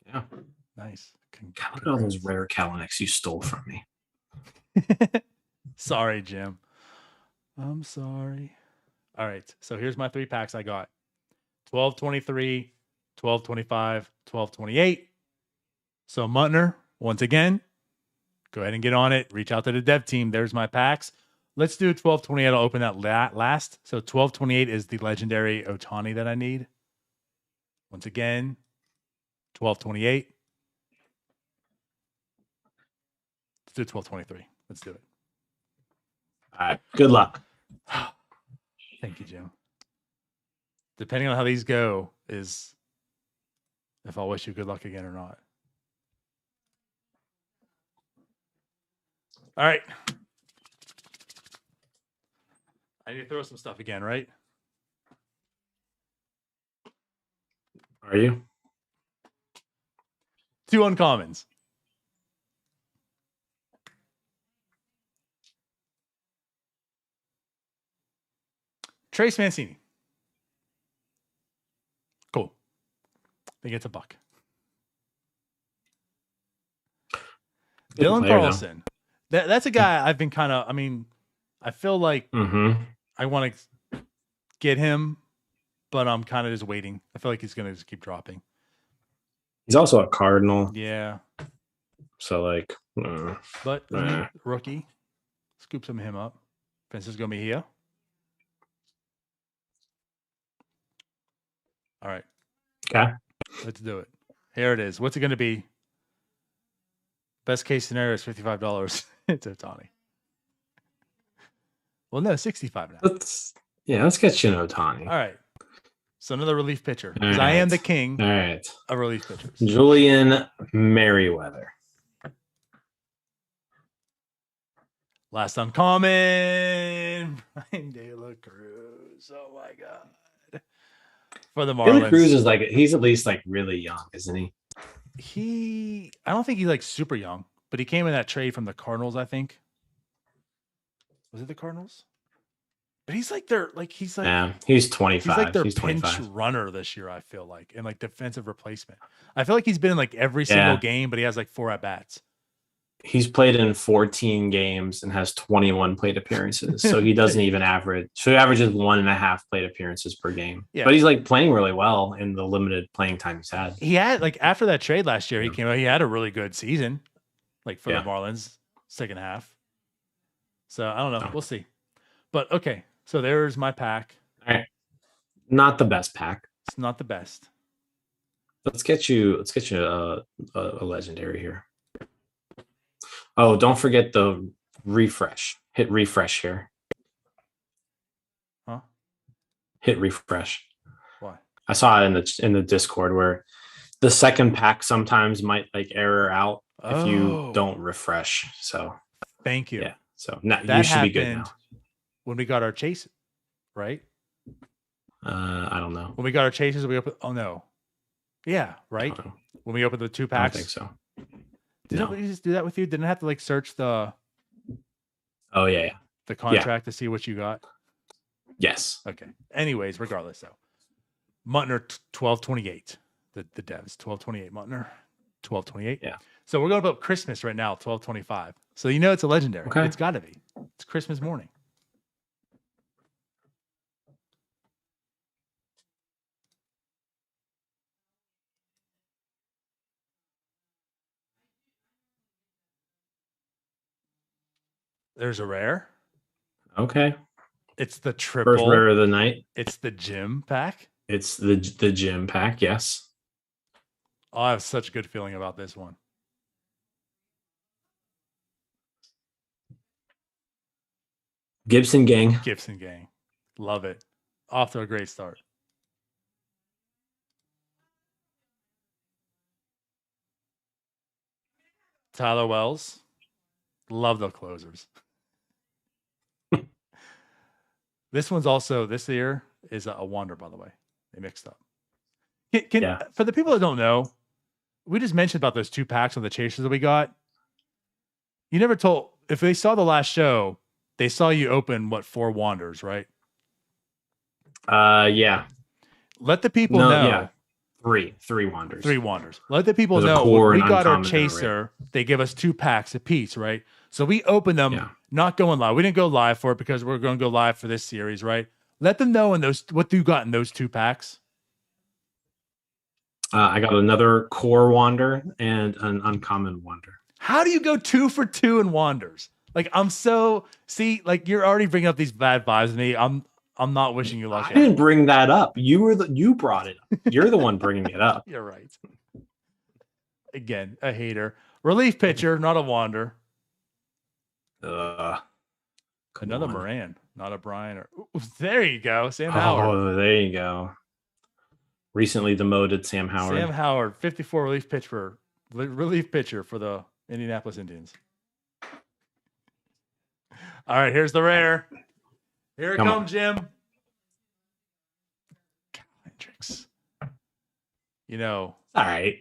Yeah. Nice. Look at all those rare Kelenics you stole from me. Sorry, Jim. I'm sorry. All right. So here's my 3 packs I got. 1223, 1225, 1228. So Muntner, once again, go ahead and get on it. Reach out to the dev team. There's my packs. Let's do 1228. I'll open that last. So 1228 is the legendary Ohtani that I need. Once again, 1228. Let's do 1223. Let's do it. All right. Good luck. Thank you, Jim. Depending on how these go is if I'll wish you good luck again or not. All right. I need to throw some stuff again, right? Are you? 2 uncommons. Trace Mancini. Cool. I think it's a buck. Good Dylan player, Carlson. That's a guy I've been kind of, I mean, I feel like I want to get him, but I'm kind of just waiting. I feel like he's going to just keep dropping. He's also a Cardinal. Yeah. So, like, but I mean, rookie. Scoop some of him up. Francisco Mejia. All right. Okay. Let's do it. Here it is. What's it going to be? Best case scenario is $55. It's Ohtani. Well, no, 65 now. Let's get you an Ohtani. All right. So another relief pitcher. Because I am the king of relief pitchers. Julian Merriweather. Last uncommon. Brian De La Cruz. Oh my God. For the Marlins. De La Cruz is like, he's at least like really young, isn't he? I don't think he's like super young, but he came in that trade from the Cardinals, I think. Was it the Cardinals? But he's like he's 25. He's like their pinch 25. runner this year, I feel like, and like defensive replacement. I feel like he's been in like every single game, but he has like 4 at-bats. He's played in 14 games and has 21 plate appearances. So he doesn't even average. So he averages 1.5 plate appearances per game. Yeah. But he's like playing really well in the limited playing time he's had. He had like after that trade last year, he came out. He had a really good season, like for the Marlins second half. So I don't know. We'll see. But okay. So there's my pack. All right. Not the best pack. It's not the best. Let's get you a legendary here. Oh, don't forget the refresh. Hit refresh here. Huh? Hit refresh. Why? I saw it in the Discord where the second pack sometimes might like error out if you don't refresh. So thank you. Yeah. So now you should be good now. When we got our chase, right? I don't know. When we got our chases, we opened. Oh no. Yeah, right. When we opened the 2 packs. I don't think so. Didn't we just do that with you? Didn't I have to like search the the contract to see what you got? Yes. Okay. Anyways, regardless though. Muntner 1228. The devs 1228 Muntner 1228. Yeah. So we're going about Christmas right now, 1225. So you know it's a legendary. Okay. It's gotta be. It's Christmas morning. There's a rare. Okay. It's the triple. First rare of the night. It's the gym pack. It's the gym pack. Yes. Oh, I have such a good feeling about this one. Gibson gang. Love it. Off to a great start. Tyler Wells. Love the closers. This one's also this year is a wonder, by the way. They mixed up. For the people that don't know, we just mentioned about those 2 packs of the chasers that we got. You never told if they saw the last show, they saw you open 4 wanders, right? Yeah. Let the people know. Yeah. 3 wanders. 3 wanders. Let the people know when we got our chaser. They give us 2 packs apiece, right? So we opened them, not going live. We didn't go live for it because we're going to go live for this series, right? Let them know in those what you got in those 2 packs. I got another core wander and an uncommon wander. How do you go 2 for 2 in wanders? Like like you're already bringing up these bad vibes to me. I'm not wishing you luck. I didn't bring that up. You brought it up. You're the one bringing it up. You're right. Again, a hater. Relief pitcher, not a wander. Another Moran, not a Brian. There you go, Sam Howard. Oh, there you go. Recently demoted Sam Howard. Sam Howard, 54 relief pitcher for the Indianapolis Indians. All right, here's the rare. Here it comes, Jim. Hendricks. All right.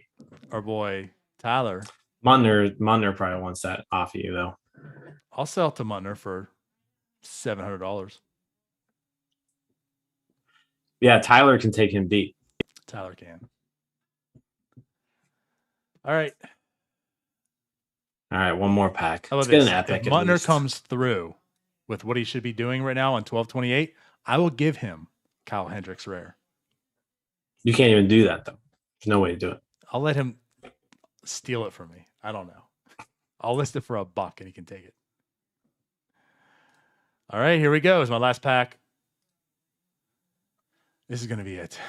Our boy Tyler. Muntner probably wants that off of you though. I'll sell to Muntner for $700. Yeah, Tyler can take him deep. Tyler can. All right. One more pack. Let's get an epic. If Muntner comes through with what he should be doing right now on 12/28, I will give him Kyle Hendricks rare. You can't even do that though. There's no way to do it. I'll let him steal it from me. I don't know. I'll list it for $1 and he can take it. All right, here we go. It's my last pack. This is going to be it.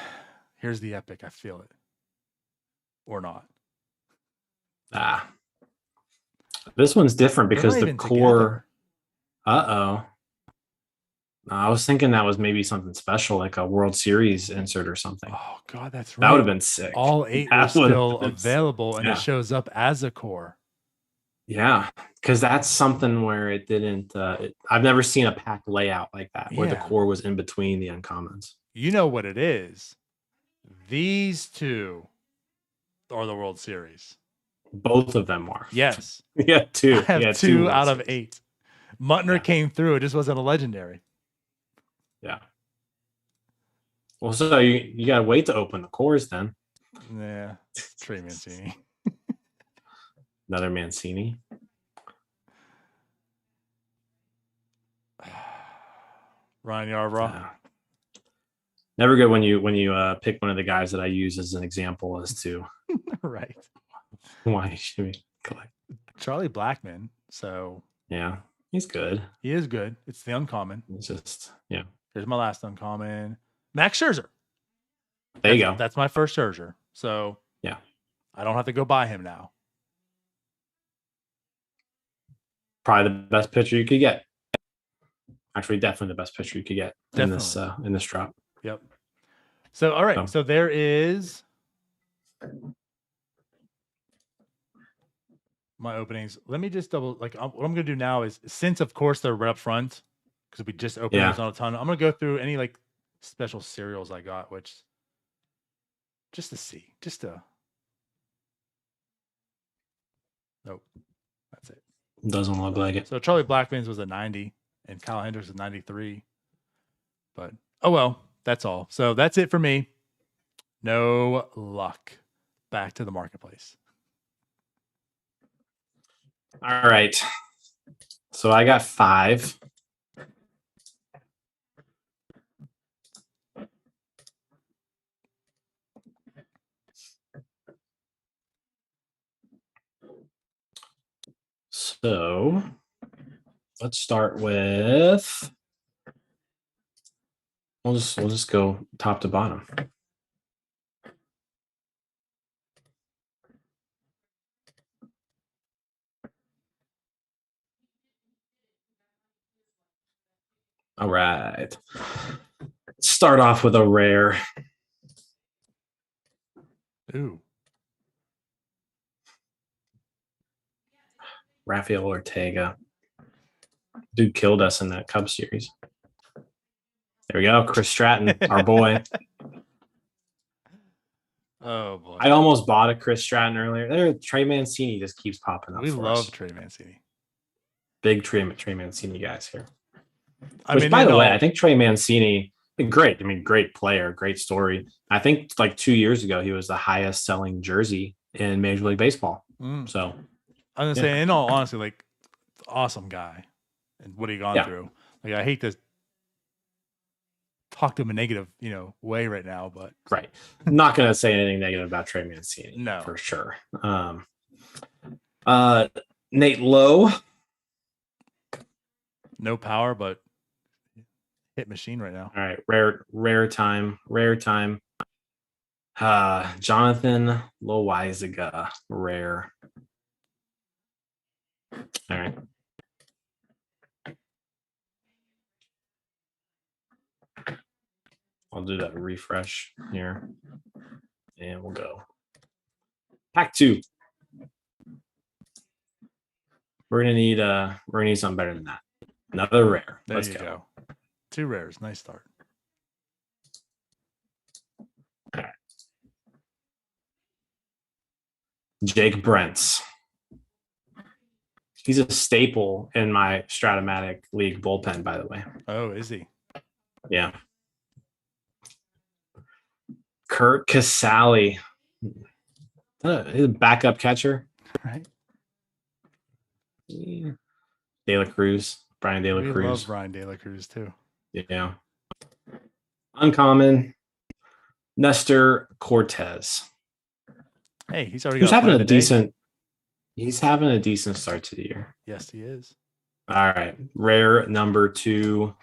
Here's the epic. I feel it. Or not. This one's different because the core. I was thinking that was maybe something special, like a World Series insert or something. Oh, God, that's right. That would have been sick. All 8 are still available, and it shows up as a core. Yeah, because that's something where it didn't. I've never seen a pack layout like that, where the core was in between the uncommons. You know what it is. These 2 are the World Series. Both of them are. Yes. Yeah, 2. I have 2 out of 8. Muntner came through. It just wasn't a legendary. Yeah. Well, so you got to wait to open the cores then. Yeah. Trey Mancini. Another Mancini. Ryan Yarbrough. Never good when you pick one of the guys that I use as an example as to right why he should be collect. Charlie Blackmon. So yeah, he's good. He is good. It's the uncommon. It's just Here's my last uncommon. Max Scherzer. There you go. That's my first Scherzer. So yeah, I don't have to go buy him now. Probably the best pitcher you could get. Actually, definitely the best pitcher you could get in this drop. Yep. So all right. So there is my openings. Let me just double what I'm going to do now is, since of course they're right up front because we just opened there's not a ton. I'm going to go through any special serials I got, which just to see, nope, that's it. Doesn't look like it. So Charlie Blackmon's was a 90 and Kyle Hendricks was 93, but oh well, that's all. So that's it for me. No luck. Back to the marketplace. All right. So I got 5. So let's start with we'll just go top to bottom. All right. Start off with a rare. Ooh. Rafael Ortega. Dude killed us in that Cubs series. There we go. Chris Stratton, our boy. Oh boy. I almost bought a Chris Stratton earlier. Trey Mancini just keeps popping up. We love Trey Mancini. Big Trey Mancini guys here. By the way, I think Trey Mancini, great. I mean, great player, great story. I think 2 years ago, he was the highest selling jersey in Major League Baseball. So I'm gonna say, in all honesty, awesome guy, and what he gone through. I hate this. talk to him a negative, way right now, but right. I'm not going to say anything negative about Trey Mancini. No. For sure. Nate Lowe. No power, but hit machine right now. All right. Rare time. Jonathan Loizaga. Rare. All right. I'll do that refresh here. And we'll go. Pack 2. We're gonna need something better than that. Another rare. Let's go. 2 rares. Nice start. All right. Jake Brents. He's a staple in my Stratomatic League bullpen, by the way. Oh, is he? Yeah. Kurt Casale. He's a backup catcher. Right. De La Cruz. Brian De La Cruz. We love Brian De La Cruz, too. Yeah. Uncommon. Nestor Cortez. Hey, he's already He's having a decent start to the year. Yes, he is. All right. Rare number 2.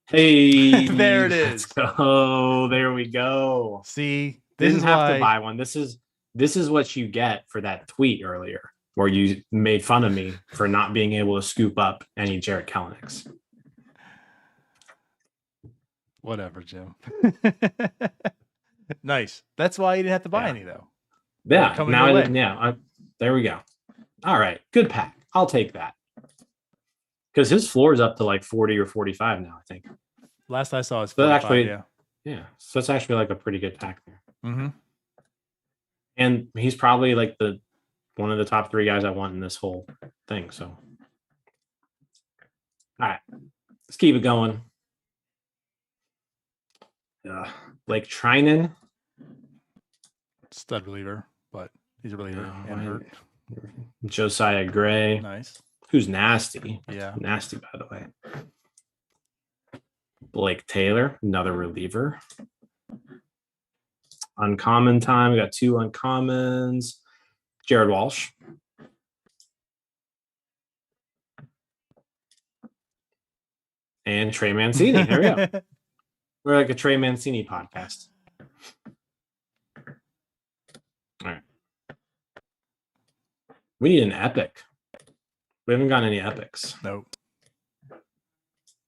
Hey, there it is. Oh, there we go. See, this is have to buy one. This is what you get for that tweet earlier where you made fun of me for not being able to scoop up any Jarrett Kellenics. Whatever, Jim. Nice. That's why you didn't have to buy any, though. Yeah. There we go. All right. Good pack. I'll take that. Because his floor is up to like 40 or 45 now, I think. Last I saw is 45, yeah. So it's actually like a pretty good pack there. Mm-hmm. And he's probably like one of the top 3 guys I want in this whole thing. So, all right, let's keep it going. Blake Trinan, stud reliever, but he's a reliever and hurt. Josiah Gray, nice. Who's nasty. Yeah, nasty by the way. Blake Taylor, another reliever. Uncommon time. We got 2 uncommons. Jared Walsh. And Trey Mancini. There we go. We're like a Trey Mancini podcast. All right. We need an epic. We haven't gotten any epics. Nope.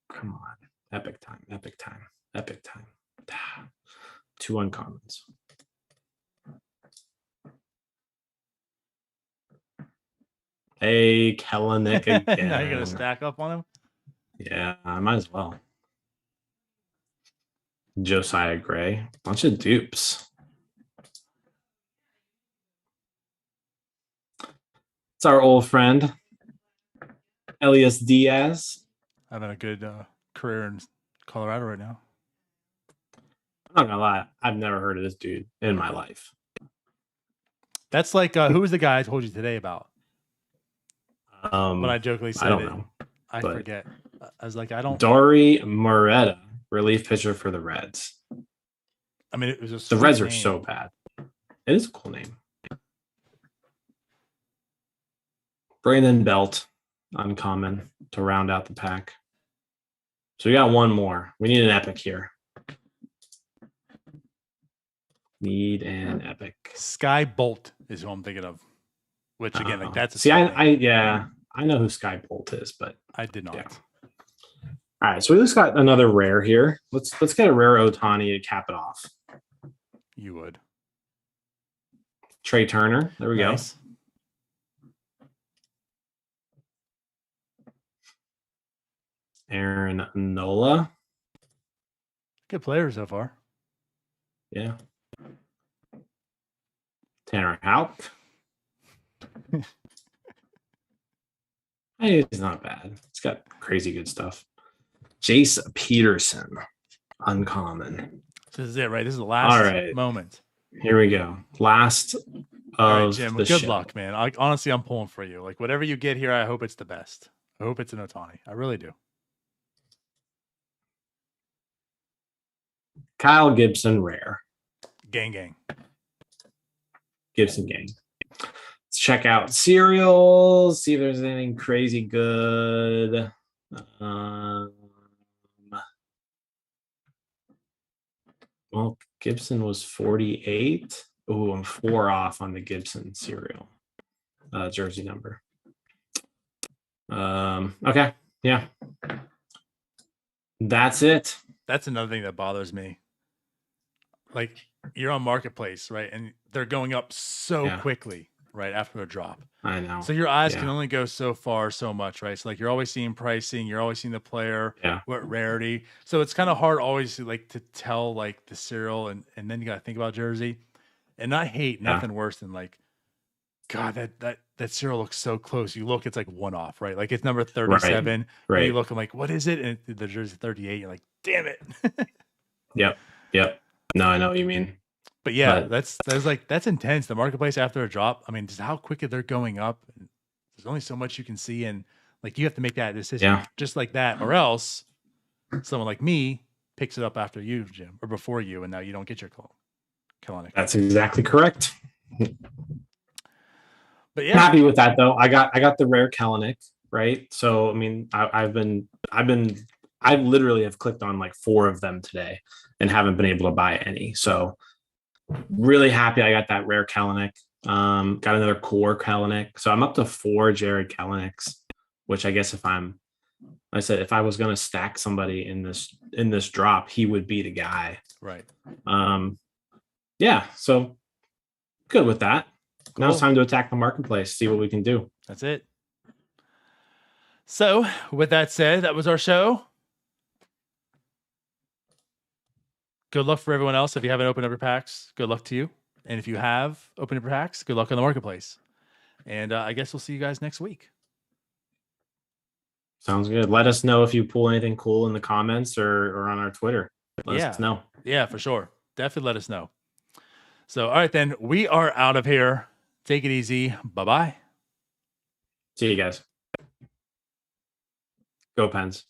Come on. Epic time. 2 uncommons. Hey, Kellenic again. Now you're going to stack up on him? Yeah, I might as well. Josiah Gray. Bunch of dupes. It's our old friend, Elias Diaz. Having a good career in Colorado right now. I'm not going to lie. I've never heard of this dude in my life. That's like, who was the guy I told you today about? When I jokingly said I don't know. I forget. I was like, I don't. Dory Moretta, relief pitcher for the Reds. I mean, it was the Reds are so bad. It is a cool name. Brandon Belt, uncommon to round out the pack. So we got 1 more. We need an epic here. Need an epic. Sky Bolt is who I'm thinking of. Which again, like that's a see, I know who Sky Bolt is, but I did not. Yeah. All right, so we just got another rare here. Let's get a rare Ohtani to cap it off. You would. Trey Turner. There we go. Aaron Nola. Good player so far. Yeah. Tanner Houck. It's not bad. It's got crazy good stuff. Jace Peterson, uncommon. This is it, right? This is the last moment. Here we go. Last of Jim, the good show. luck, man. Honestly, I'm pulling for you. Like whatever you get here, I hope it's the best. I hope it's an Ohtani. I really do. Kyle Gibson rare. Gang. Gibson gang. Let's check out cereals. See if there's anything crazy good. Well, Gibson was 48. Oh, I'm 4 off on the Gibson cereal jersey number. Okay. Yeah. That's it. That's another thing that bothers me. Like, you're on Marketplace, right? And they're going up so quickly, right, after a drop. I know. So your eyes can only go so far, so much, right? So like you're always seeing pricing, you're always seeing the player, what rarity. So it's kind of hard always to tell like the cereal, and then you got to think about jersey. And I hate nothing worse than like, God, that cereal looks so close. You look, it's like one off, right? Like it's number 37. Right. And you look, I'm like, what is it? And the jersey 38. You're like, damn it. Yep. No, I know what you mean. But yeah, that's intense. The Marketplace after a drop, I mean, just how quick they're going up. There's only so much you can see, and like you have to make that decision just like that, or someone like me picks it up after you, Jim, or before you, and now you don't get your Kalanick. That's exactly correct. But yeah, I'm happy with that though. I got the rare Kalanick, right? So I mean, I literally have clicked on like 4 of them today and haven't been able to buy any. So really happy I got that rare Kalanick. Got another core Kalanick. So I'm up to 4 Jared Kalanicks, which I guess if I was going to stack somebody in this drop, he would be the guy. Right. Yeah. So good with that. Cool. Now it's time to attack the Marketplace, see what we can do. That's it. So with that said, that was our show. Good luck for everyone else. If you haven't opened up your packs, good luck to you. And if you have opened up your packs, good luck on the Marketplace. And I guess we'll see you guys next week. Sounds good. Let us know if you pull anything cool in the comments or on our Twitter. Let us know. Yeah, for sure. Definitely let us know. So, all right, then. We are out of here. Take it easy. Bye-bye. See you guys. Go Pens.